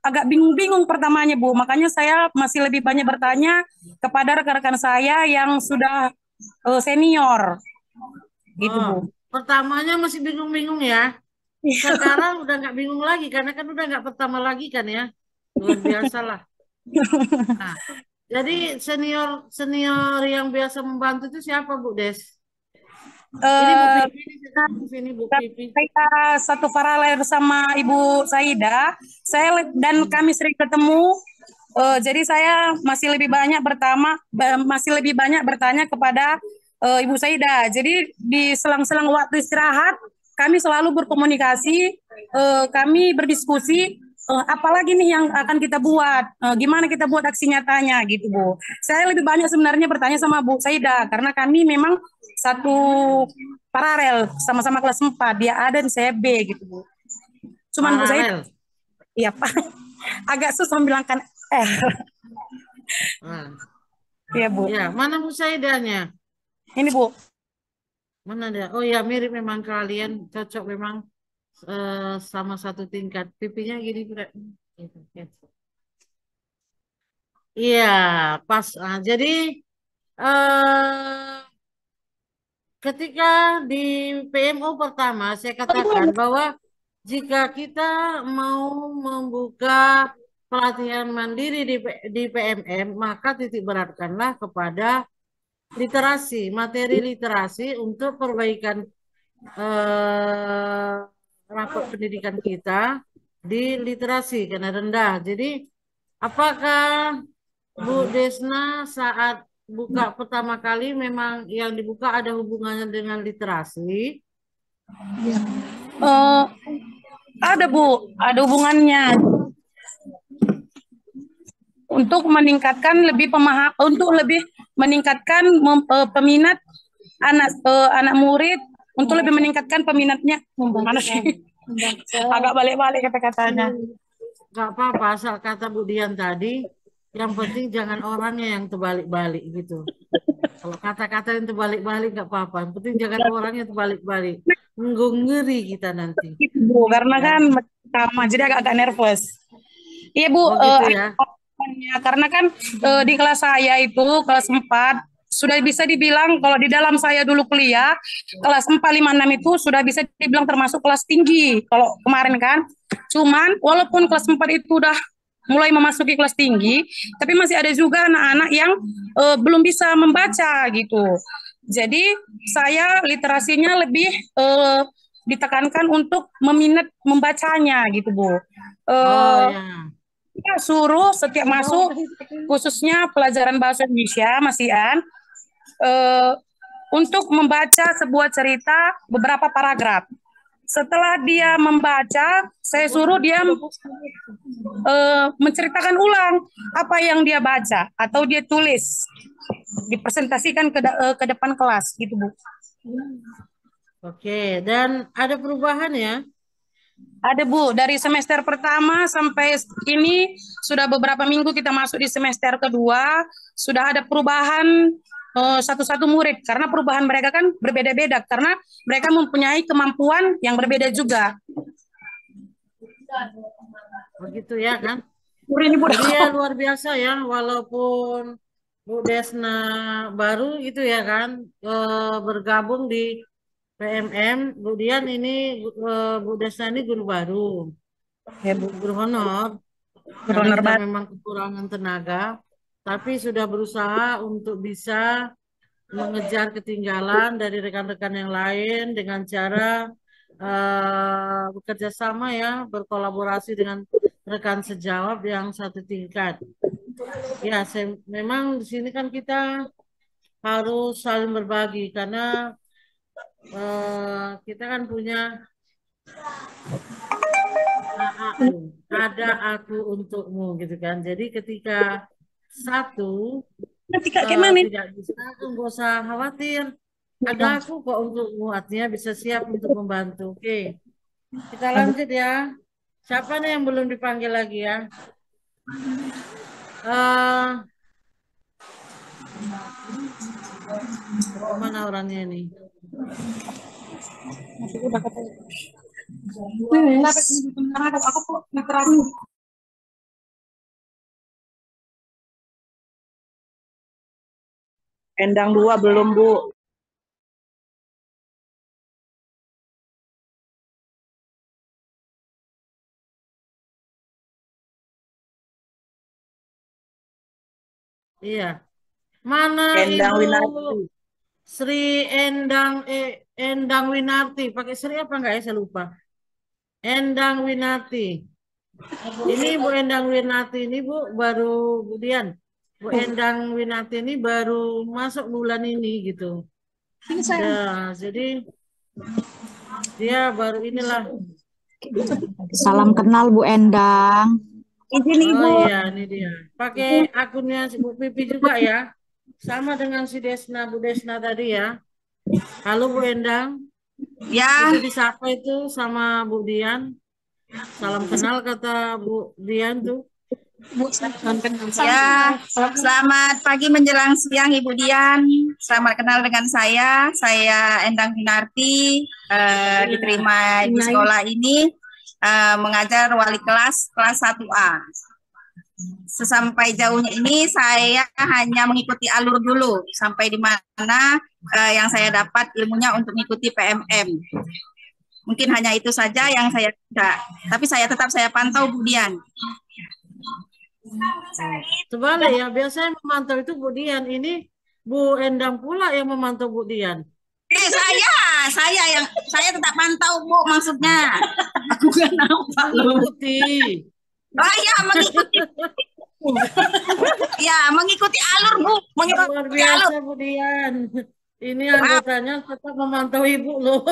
agak bingung-bingung pertamanya Bu. Makanya saya masih lebih banyak bertanya kepada rekan-rekan saya yang sudah senior. Gitu Bu. Pertamanya masih bingung-bingung ya. Sekarang udah nggak bingung lagi karena kan udah nggak pertama lagi kan ya. Luar biasa lah. Nah, jadi senior yang biasa membantu itu siapa Bu Des? Ini Bu Pipi, Saya satu paralel sama Ibu Saida. Dan kami sering ketemu. Jadi saya masih lebih banyak bertanya kepada Ibu Saida. Jadi di selang-selang waktu istirahat kami selalu berkomunikasi, kami berdiskusi apalagi nih yang akan kita buat, gimana kita buat aksi nyatanya gitu Bu. Saya lebih banyak sebenarnya bertanya sama Bu Saida karena kami memang satu paralel sama-sama kelas 4, dia A dan saya B gitu Bu. Cuman Bu Saida, iya Pak, agak susah membilangkan Iya Bu. Ya, mana Bu Saidanya? Ini Bu. Mana dia? Oh ya, mirip memang kalian, cocok memang sama satu tingkat. Pipinya gini. Iya, pas. Nah, jadi ketika di PMO pertama saya katakan bahwa jika kita mau membuka pelatihan mandiri di PMM, maka titik beratkanlah kepada literasi, materi literasi untuk perbaikan rapor pendidikan kita di literasi karena rendah. Jadi apakah Bu Desna saat buka pertama kali memang yang dibuka ada hubungannya dengan literasi? Ada Bu, ada hubungannya untuk meningkatkan untuk lebih meningkatkan peminat anak murid, untuk lebih meningkatkan peminatnya. Mana sih? Agak balik-balik kata-katanya. Gak apa-apa, asal kata Bu Dian tadi, yang penting jangan orangnya yang terbalik-balik gitu. Kalau kata-kata yang terbalik-balik gak apa-apa, yang penting jangan orangnya terbalik-balik. Ngeri kita nanti. Bu, karena kan sama, jadi agak-agak nervous. Iya Bu, gitu ya. Karena kan di kelas saya itu, kelas 4, sudah bisa dibilang kalau di dalam saya dulu kuliah, kelas 4, 5, 6 itu sudah bisa dibilang termasuk kelas tinggi. Kalau kemarin kan, cuman walaupun kelas 4 itu udah mulai memasuki kelas tinggi, tapi masih ada juga anak-anak yang belum bisa membaca gitu. Jadi saya literasinya lebih ditekankan untuk meminat membacanya gitu Bu. Kita suruh setiap masuk, khususnya pelajaran bahasa Indonesia, Mas Ian, untuk membaca sebuah cerita beberapa paragraf. Setelah dia membaca, saya suruh dia menceritakan ulang apa yang dia baca atau dia tulis, dipresentasikan ke depan kelas gitu Bu. Oke, dan ada perubahan ya? Ada Bu, dari semester pertama sampai ini sudah beberapa minggu kita masuk di semester kedua, sudah ada perubahan satu-satu murid, karena perubahan mereka kan berbeda-beda, karena mereka mempunyai kemampuan yang berbeda juga. Begitu ya kan? Jadi ya luar biasa ya, walaupun Bu Desna baru gitu ya kan, bergabung di PMM, Bu Dian ini, Bu Desna ini guru baru, ya, Bu. Guru honor, Honor kita memang kekurangan tenaga, tapi sudah berusaha untuk bisa mengejar ketinggalan dari rekan-rekan yang lain dengan cara bekerja sama ya, berkolaborasi dengan rekan sejawat yang satu tingkat. Ya, memang di sini kan kita harus saling berbagi karena kita kan punya ada aku untukmu gitu kan. Jadi ketika satu tidak bisa, nggak usah khawatir. Ada aku kok untukmu, artinya bisa siap untuk membantu. Oke, kita lanjut ya. Siapa nih yang belum dipanggil lagi ya? Mana orangnya nih? Endang 2 belum Bu. Iya. Mana Endang Ibu Winarti. Sri Endang Winarti. Pakai Sri apa enggak ya? Saya lupa. Endang Winarti. Ini Bu Endang Winarti ini Bu baru Bu Dian. Bu Endang Winarti ini baru masuk bulan ini gitu. Ya, jadi dia baru inilah. Salam kenal Bu Endang. Izin Ibu. Oh iya, ini dia. Pakai akunnya Bu Pipi juga ya. Sama dengan si Desna, Bu Desna tadi ya. Halo Bu Endang. Ya. Itu disapa itu sama Bu Dian. Salam kenal kata Bu Dian tuh. Ya, selamat pagi menjelang siang Ibu Dian. Selamat kenal dengan saya. Saya Endang Winarti, diterima di sekolah ini mengajar wali kelas 1A. Sesampai jauhnya ini saya hanya mengikuti alur dulu sampai di mana yang saya dapat ilmunya untuk mengikuti PMM. Mungkin hanya itu saja yang saya bisa. Tapi tetap saya pantau Bu Dian. Sebalik ya, biasanya memantau itu Bu Dian. Ini Bu Endang pula yang memantau Bu Dian. Saya tetap pantau Bu, maksudnya. Bukan apa. Mengikuti. Oh iya, mengikuti. Ya, mengikuti alur, Bu. Luar Mengikuti biasa, alur. Bu Dian. Ini Maaf, anggotanya tetap memantau Ibu loh.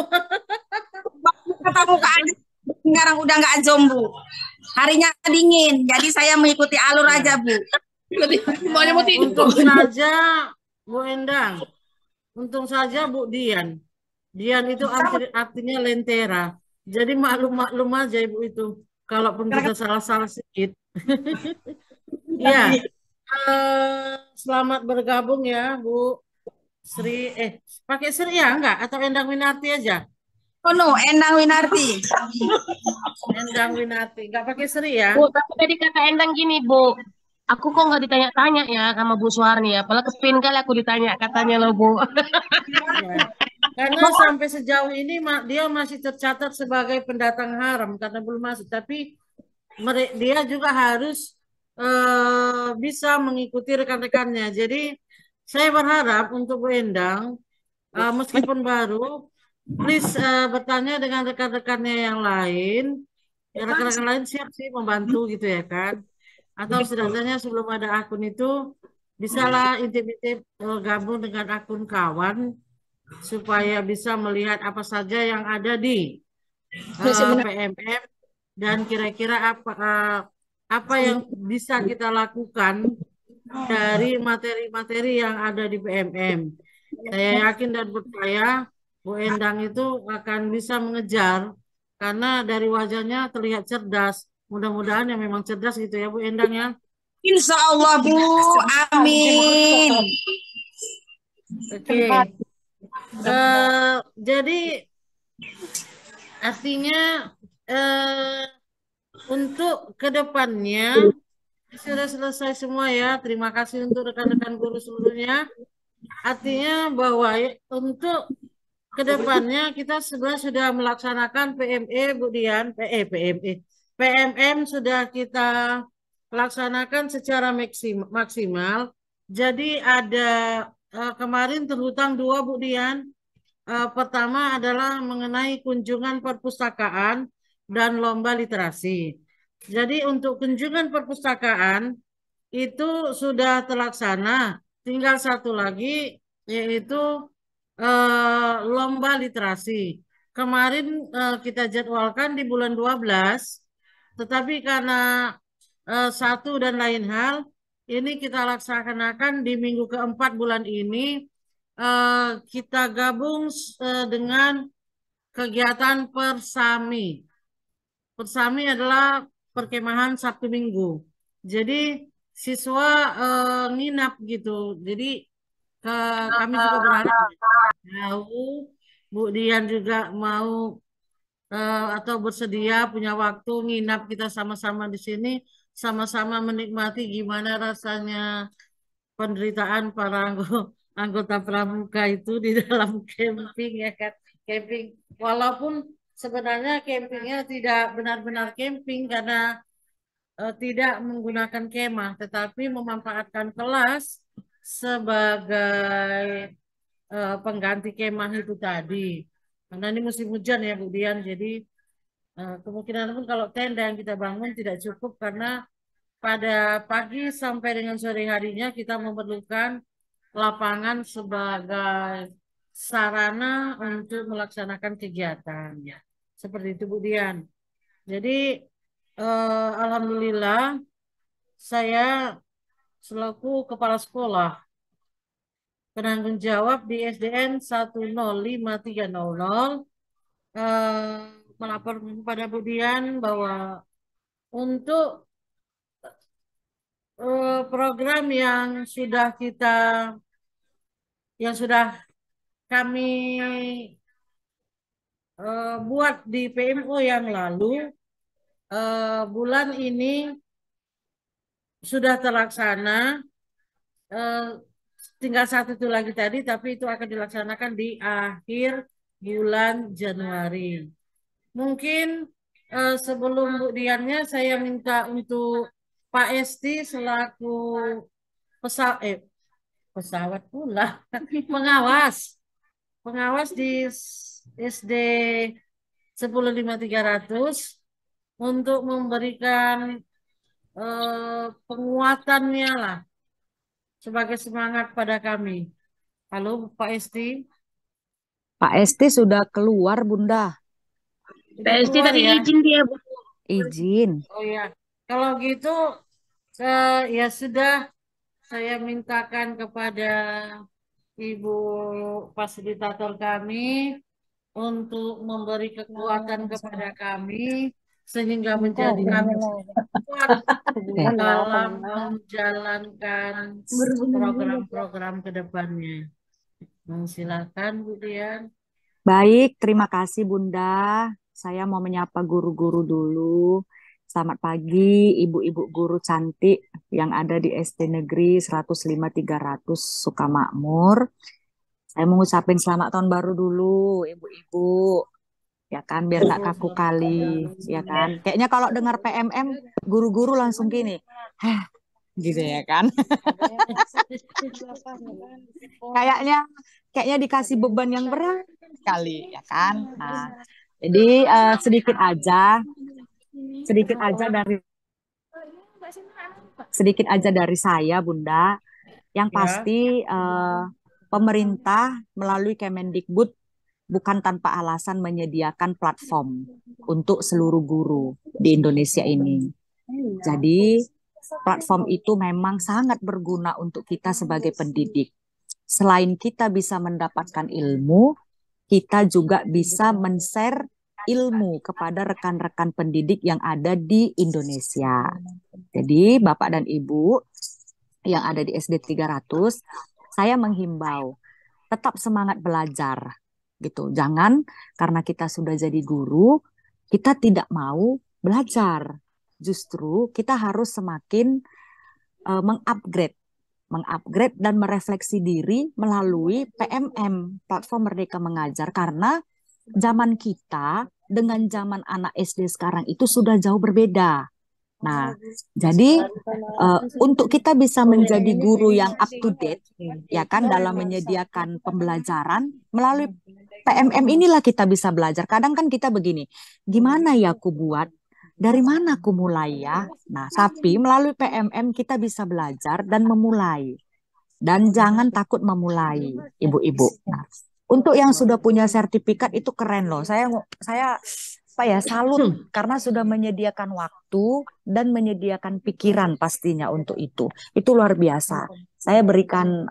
ketemu Kak Anies sekarang udah nggak jombu. Harinya dingin, jadi saya mengikuti alur Ya. aja, Bu. Maunya mau tidur. Untung saja, Bu Endang. Untung saja Bu Dian. Dian itu artinya lentera. Jadi maklum-maklum aja Ibu itu. Kalaupun kita salah-salah sedikit. Iya. Selamat bergabung ya Bu Sri. Pakai Sri ya enggak? Atau Endang Winarti aja? Oh no, Endang Winarti. Endang Winarti. Enggak pakai Sri ya? Bu, tapi tadi kata Endang gini, Bu. Aku kok nggak ditanya-tanya ya sama Bu Suharni ya. Padahal kepin kali aku ditanya katanya loh, Bu. Ya. Karena sampai sejauh ini dia masih tercatat sebagai pendatang haram karena belum masuk. Tapi dia juga harus bisa mengikuti rekan-rekannya. Jadi saya berharap untuk Bu Endang, meskipun baru, please bertanya dengan rekan-rekannya yang lain. Ya, rekan-rekan lain siap sih membantu gitu ya kan. Atau setidaknya sebelum ada akun itu, bisalah intip-intip gabung dengan akun kawan supaya bisa melihat apa saja yang ada di PMM dan kira-kira apa yang bisa kita lakukan dari materi-materi yang ada di PMM. Saya yakin dan percaya Bu Endang itu akan bisa mengejar karena dari wajahnya terlihat cerdas. Mudah-mudahan yang memang cerdas gitu ya Bu Endang ya. Insya Allah, Bu. Amin. Oke. Jadi artinya untuk kedepannya sudah selesai semua ya. Terima kasih untuk rekan-rekan guru seluruhnya. Artinya bahwa untuk kedepannya kita sebenarnya sudah melaksanakan PME, Bu Dian, PMM sudah kita laksanakan secara maksimal. Jadi ada kemarin terhutang 2, Bu Dian. Pertama adalah mengenai kunjungan perpustakaan dan lomba literasi. Jadi untuk kunjungan perpustakaan itu sudah terlaksana. Tinggal satu lagi yaitu lomba literasi. Kemarin kita jadwalkan di bulan 12, tetapi karena satu dan lain hal, ini kita laksanakan di minggu keempat bulan ini. Kita gabung dengan kegiatan Persami. Persami adalah perkemahan Sabtu Minggu. Jadi siswa nginap gitu. Jadi kami juga berharap tahu Bu Dian juga mau atau bersedia punya waktu nginap kita sama-sama di sini, sama-sama menikmati gimana rasanya penderitaan para anggota pramuka itu di dalam camping ya kan. Camping walaupun sebenarnya campingnya tidak benar-benar camping karena tidak menggunakan kemah, tetapi memanfaatkan kelas sebagai pengganti kemah itu tadi. Karena ini musim hujan ya Bu Dian, jadi kemungkinan pun kalau tenda yang kita bangun tidak cukup karena pada pagi sampai dengan sore harinya kita memerlukan lapangan sebagai sarana untuk melaksanakan kegiatan ya. Seperti itu Bu Dian. Jadi alhamdulillah saya selaku kepala sekolah penanggung jawab di SDN 10530 melapor kepada Bu Dian bahwa untuk program yang sudah kami buat di PMO yang lalu, bulan ini sudah terlaksana. Tinggal satu itu lagi tadi, tapi itu akan dilaksanakan di akhir bulan Januari. Mungkin sebelum Bu Diannya saya minta untuk Pak Esti selaku pesawat pula pengawas di SD 105.300 untuk memberikan penguatannya lah sebagai semangat pada kami. Halo Pak Esti, Pak Esti sudah keluar, Bunda. sudah PST keluar tadi ya? izin dia, Bu. Izin. Oh ya, kalau gitu ya sudah, saya mintakan kepada Ibu fasilitator kami untuk memberi kekuatan kepada kami sehingga menjadikan kuat dalam menjalankan program-program ke depannya. Silakan Bu Dian. Baik, terima kasih Bunda. Saya mau menyapa guru-guru dulu. Selamat pagi ibu-ibu guru cantik yang ada di SD Negeri 105 300 Sukamakmur. Saya mau ngucapin selamat tahun baru dulu ibu-ibu. Ya kan, biar nggak kaku kali. Ya kan. Kayaknya kalau dengar PMM, guru-guru langsung gini. Heh, gitu ya kan. Kayaknya dikasih beban yang berat sekali ya kan. Nah, jadi sedikit aja dari saya Bunda. Yang pasti pemerintah melalui Kemendikbud bukan tanpa alasan menyediakan platform untuk seluruh guru di Indonesia ini. Jadi platform itu memang sangat berguna untuk kita sebagai pendidik. Selain kita bisa mendapatkan ilmu, kita juga bisa men-share ilmu kepada rekan-rekan pendidik yang ada di Indonesia. Jadi Bapak dan Ibu yang ada di SD 300, saya menghimbau tetap semangat belajar gitu. Jangan karena kita sudah jadi guru, kita tidak mau belajar. Justru kita harus semakin mengupgrade dan merefleksi diri melalui PMM, Platform Merdeka Mengajar, karena zaman kita dengan zaman anak SD sekarang itu sudah jauh berbeda. Nah, jadi untuk kita bisa menjadi guru yang up to date, ya kan, dalam menyediakan pembelajaran melalui PMM inilah kita bisa belajar. Kadang kan kita begini, gimana ya aku buat? Dari mana aku mulai ya? Nah, tapi melalui PMM kita bisa belajar dan memulai. Dan jangan takut memulai, ibu-ibu. Nah, untuk yang sudah punya sertifikat itu keren loh. Saya salut karena sudah menyediakan waktu dan menyediakan pikiran pastinya untuk itu. Itu luar biasa. Saya berikan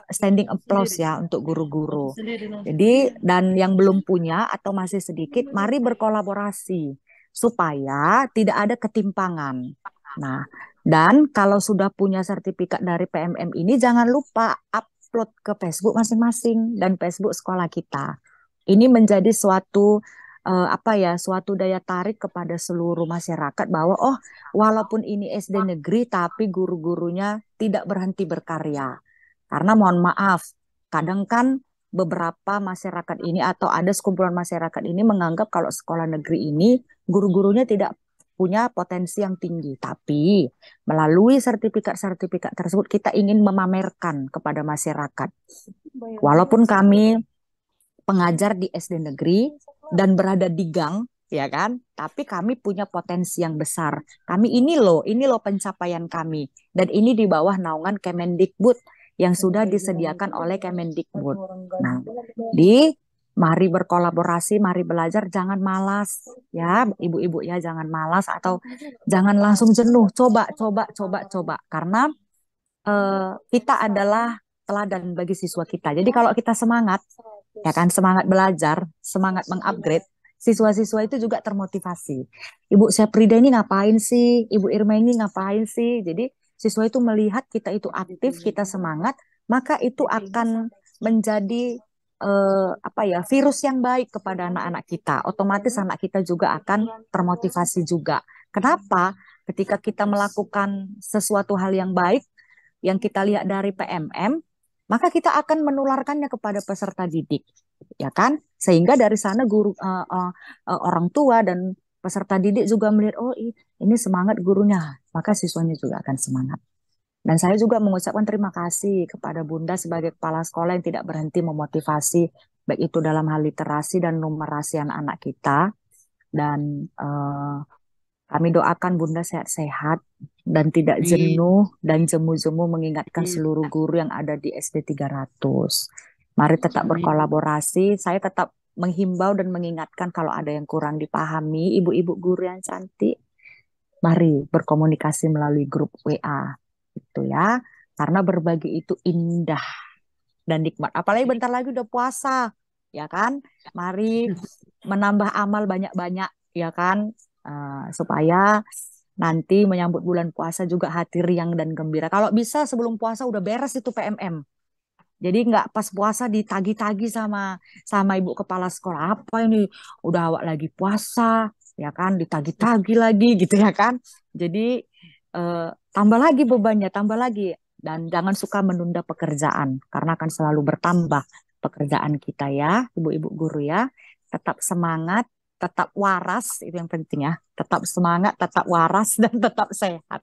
standing applause ya untuk guru-guru. Jadi dan yang belum punya atau masih sedikit, mari berkolaborasi supaya tidak ada ketimpangan. Nah, dan kalau sudah punya sertifikat dari PMM ini, jangan lupa upload ke Facebook masing-masing dan Facebook sekolah kita. Ini menjadi suatu daya tarik kepada seluruh masyarakat bahwa walaupun ini SD negeri tapi guru-gurunya tidak berhenti berkarya. Karena mohon maaf, kadang kan beberapa masyarakat ini atau ada sekumpulan masyarakat ini menganggap kalau sekolah negeri ini guru-gurunya tidak punya potensi yang tinggi. Tapi melalui sertifikat-sertifikat tersebut kita ingin memamerkan kepada masyarakat. Walaupun kami pengajar di SD negeri dan berada di gang, ya kan? Tapi kami punya potensi yang besar. Kami ini loh pencapaian kami. Dan ini di bawah naungan Kemendikbud yang sudah disediakan oleh Kemendikbud. Nah, mari berkolaborasi, mari belajar, jangan malas ya, ibu-ibu ya, jangan malas atau jangan langsung jenuh. Coba. Karena kita adalah teladan bagi siswa kita. Jadi kalau kita semangat, ya kan, semangat belajar, semangat mengupgrade, siswa-siswa itu juga termotivasi. Ibu Syafrida ini ngapain sih? Ibu Irma ini ngapain sih? Jadi siswa itu melihat kita itu aktif, kita semangat, maka itu akan menjadi virus yang baik kepada anak-anak kita. Otomatis anak kita juga akan termotivasi juga. Kenapa? Ketika kita melakukan sesuatu hal yang baik, yang kita lihat dari PMM, maka kita akan menularkannya kepada peserta didik, ya kan? Sehingga dari sana guru, orang tua dan peserta didik juga melihat, ini semangat gurunya, maka siswanya juga akan semangat. Dan saya juga mengucapkan terima kasih kepada Bunda sebagai kepala sekolah yang tidak berhenti memotivasi, baik itu dalam hal literasi dan numerasi anak-anak kita. Dan Kami doakan Bunda sehat-sehat dan tidak jenuh dan jemu-jemu mengingatkan seluruh guru yang ada di SD 300. Mari tetap berkolaborasi. Saya tetap menghimbau dan mengingatkan kalau ada yang kurang dipahami, ibu-ibu guru yang cantik, mari berkomunikasi melalui grup WA. Itu ya. Karena berbagi itu indah dan nikmat. Apalagi bentar lagi udah puasa, ya kan? Mari menambah amal banyak-banyak, ya kan? Supaya nanti menyambut bulan puasa juga hati riang dan gembira. Kalau bisa sebelum puasa udah beres itu PMM. Jadi nggak pas puasa ditagi-tagi sama ibu kepala sekolah. Apa ini? Udah awak lagi puasa, ya kan? Ditagi-tagi lagi gitu ya kan? Jadi tambah lagi bebannya, tambah lagi. Dan jangan suka menunda pekerjaan karena akan selalu bertambah pekerjaan kita ya, ibu-ibu guru ya. Tetap semangat, tetap waras, itu yang penting ya. Tetap semangat, tetap waras, dan tetap sehat.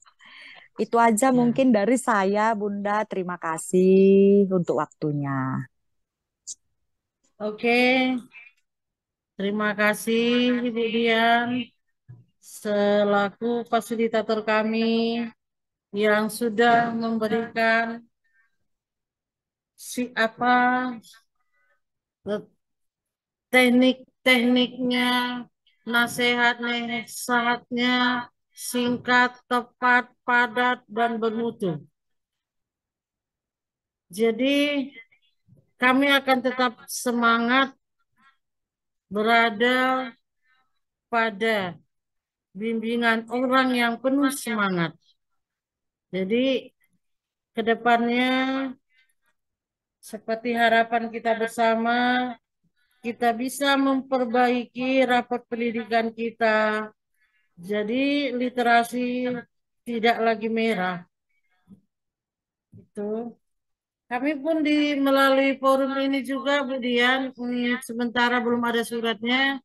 Itu aja mungkin dari saya, Bunda. Terima kasih untuk waktunya. Oke, terima kasih Ibu Dian selaku fasilitator kami yang sudah memberikan teknik-tekniknya, nasihatnya singkat, tepat, padat, dan bermutu. Jadi kami akan tetap semangat berada pada bimbingan orang yang penuh semangat. Jadi kedepannya seperti harapan kita bersama, kita bisa memperbaiki rapot pendidikan kita. Jadi literasi tidak lagi merah. Itu. Kami pun melalui forum ini juga, Bu Dian, sementara belum ada suratnya,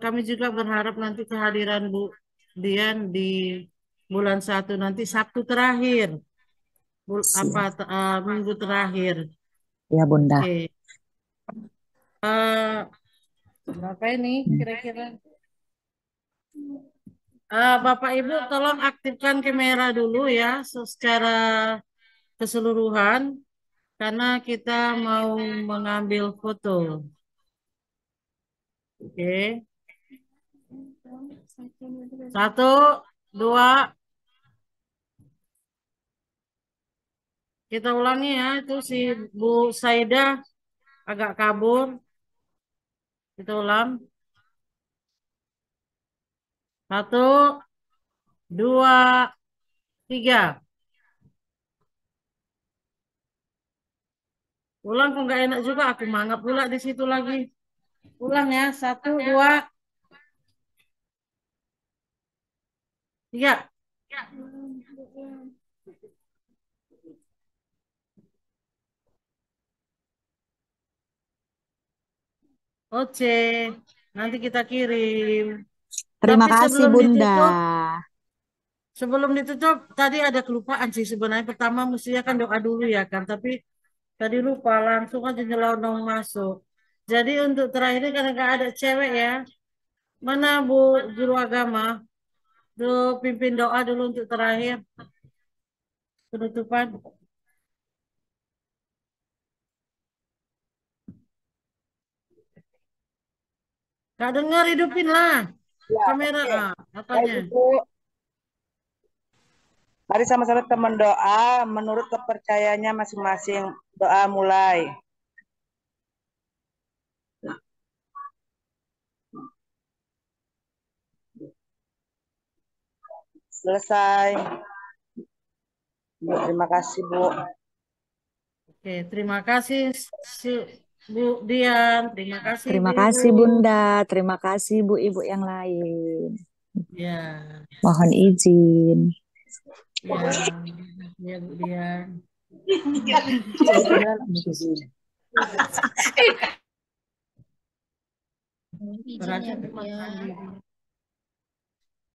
kami juga berharap nanti kehadiran Bu Dian di bulan 1 nanti Sabtu terakhir, minggu terakhir. Ya Bunda. Oke. Berapa ini kira-kira? Bapak Ibu tolong aktifkan kamera dulu ya secara keseluruhan karena kita mau mengambil foto. Oke. 1, 2. Kita ulangi ya, itu si Bu Saidah agak kabur. Kita ulang. 1, 2, 3. Ulang kok nggak enak juga, aku mangap pula di situ lagi. Ulang ya, 1, 2, 3. Oke, nanti kita kirim. Terima Tapi kasih Bunda. Sebelum ditutup, tadi ada kelupaan sih sebenarnya. Pertama mestinya kan doa dulu ya kan. Tapi tadi lupa langsung aja nyelonong masuk. Jadi untuk terakhir ini karena nggak ada cewek ya. Mana Bu Guru Agama? Tuh pimpin doa dulu untuk terakhir. Penutupan. Gak dengar, hidupin lah. Ya, Kamera apanya? Baik, Ibu. Mari sama-sama kita mendoa menurut kepercayaannya masing-masing. Doa mulai. Selesai. Bu, terima kasih Bu. Oke, terima kasih Bu Dian. Terima kasih Terima Ibu. kasih Bunda. Terima kasih ibu-ibu yang lain. Ya. Mohon izin. Ya, ya Bu Dian. Izin ya Bu ya.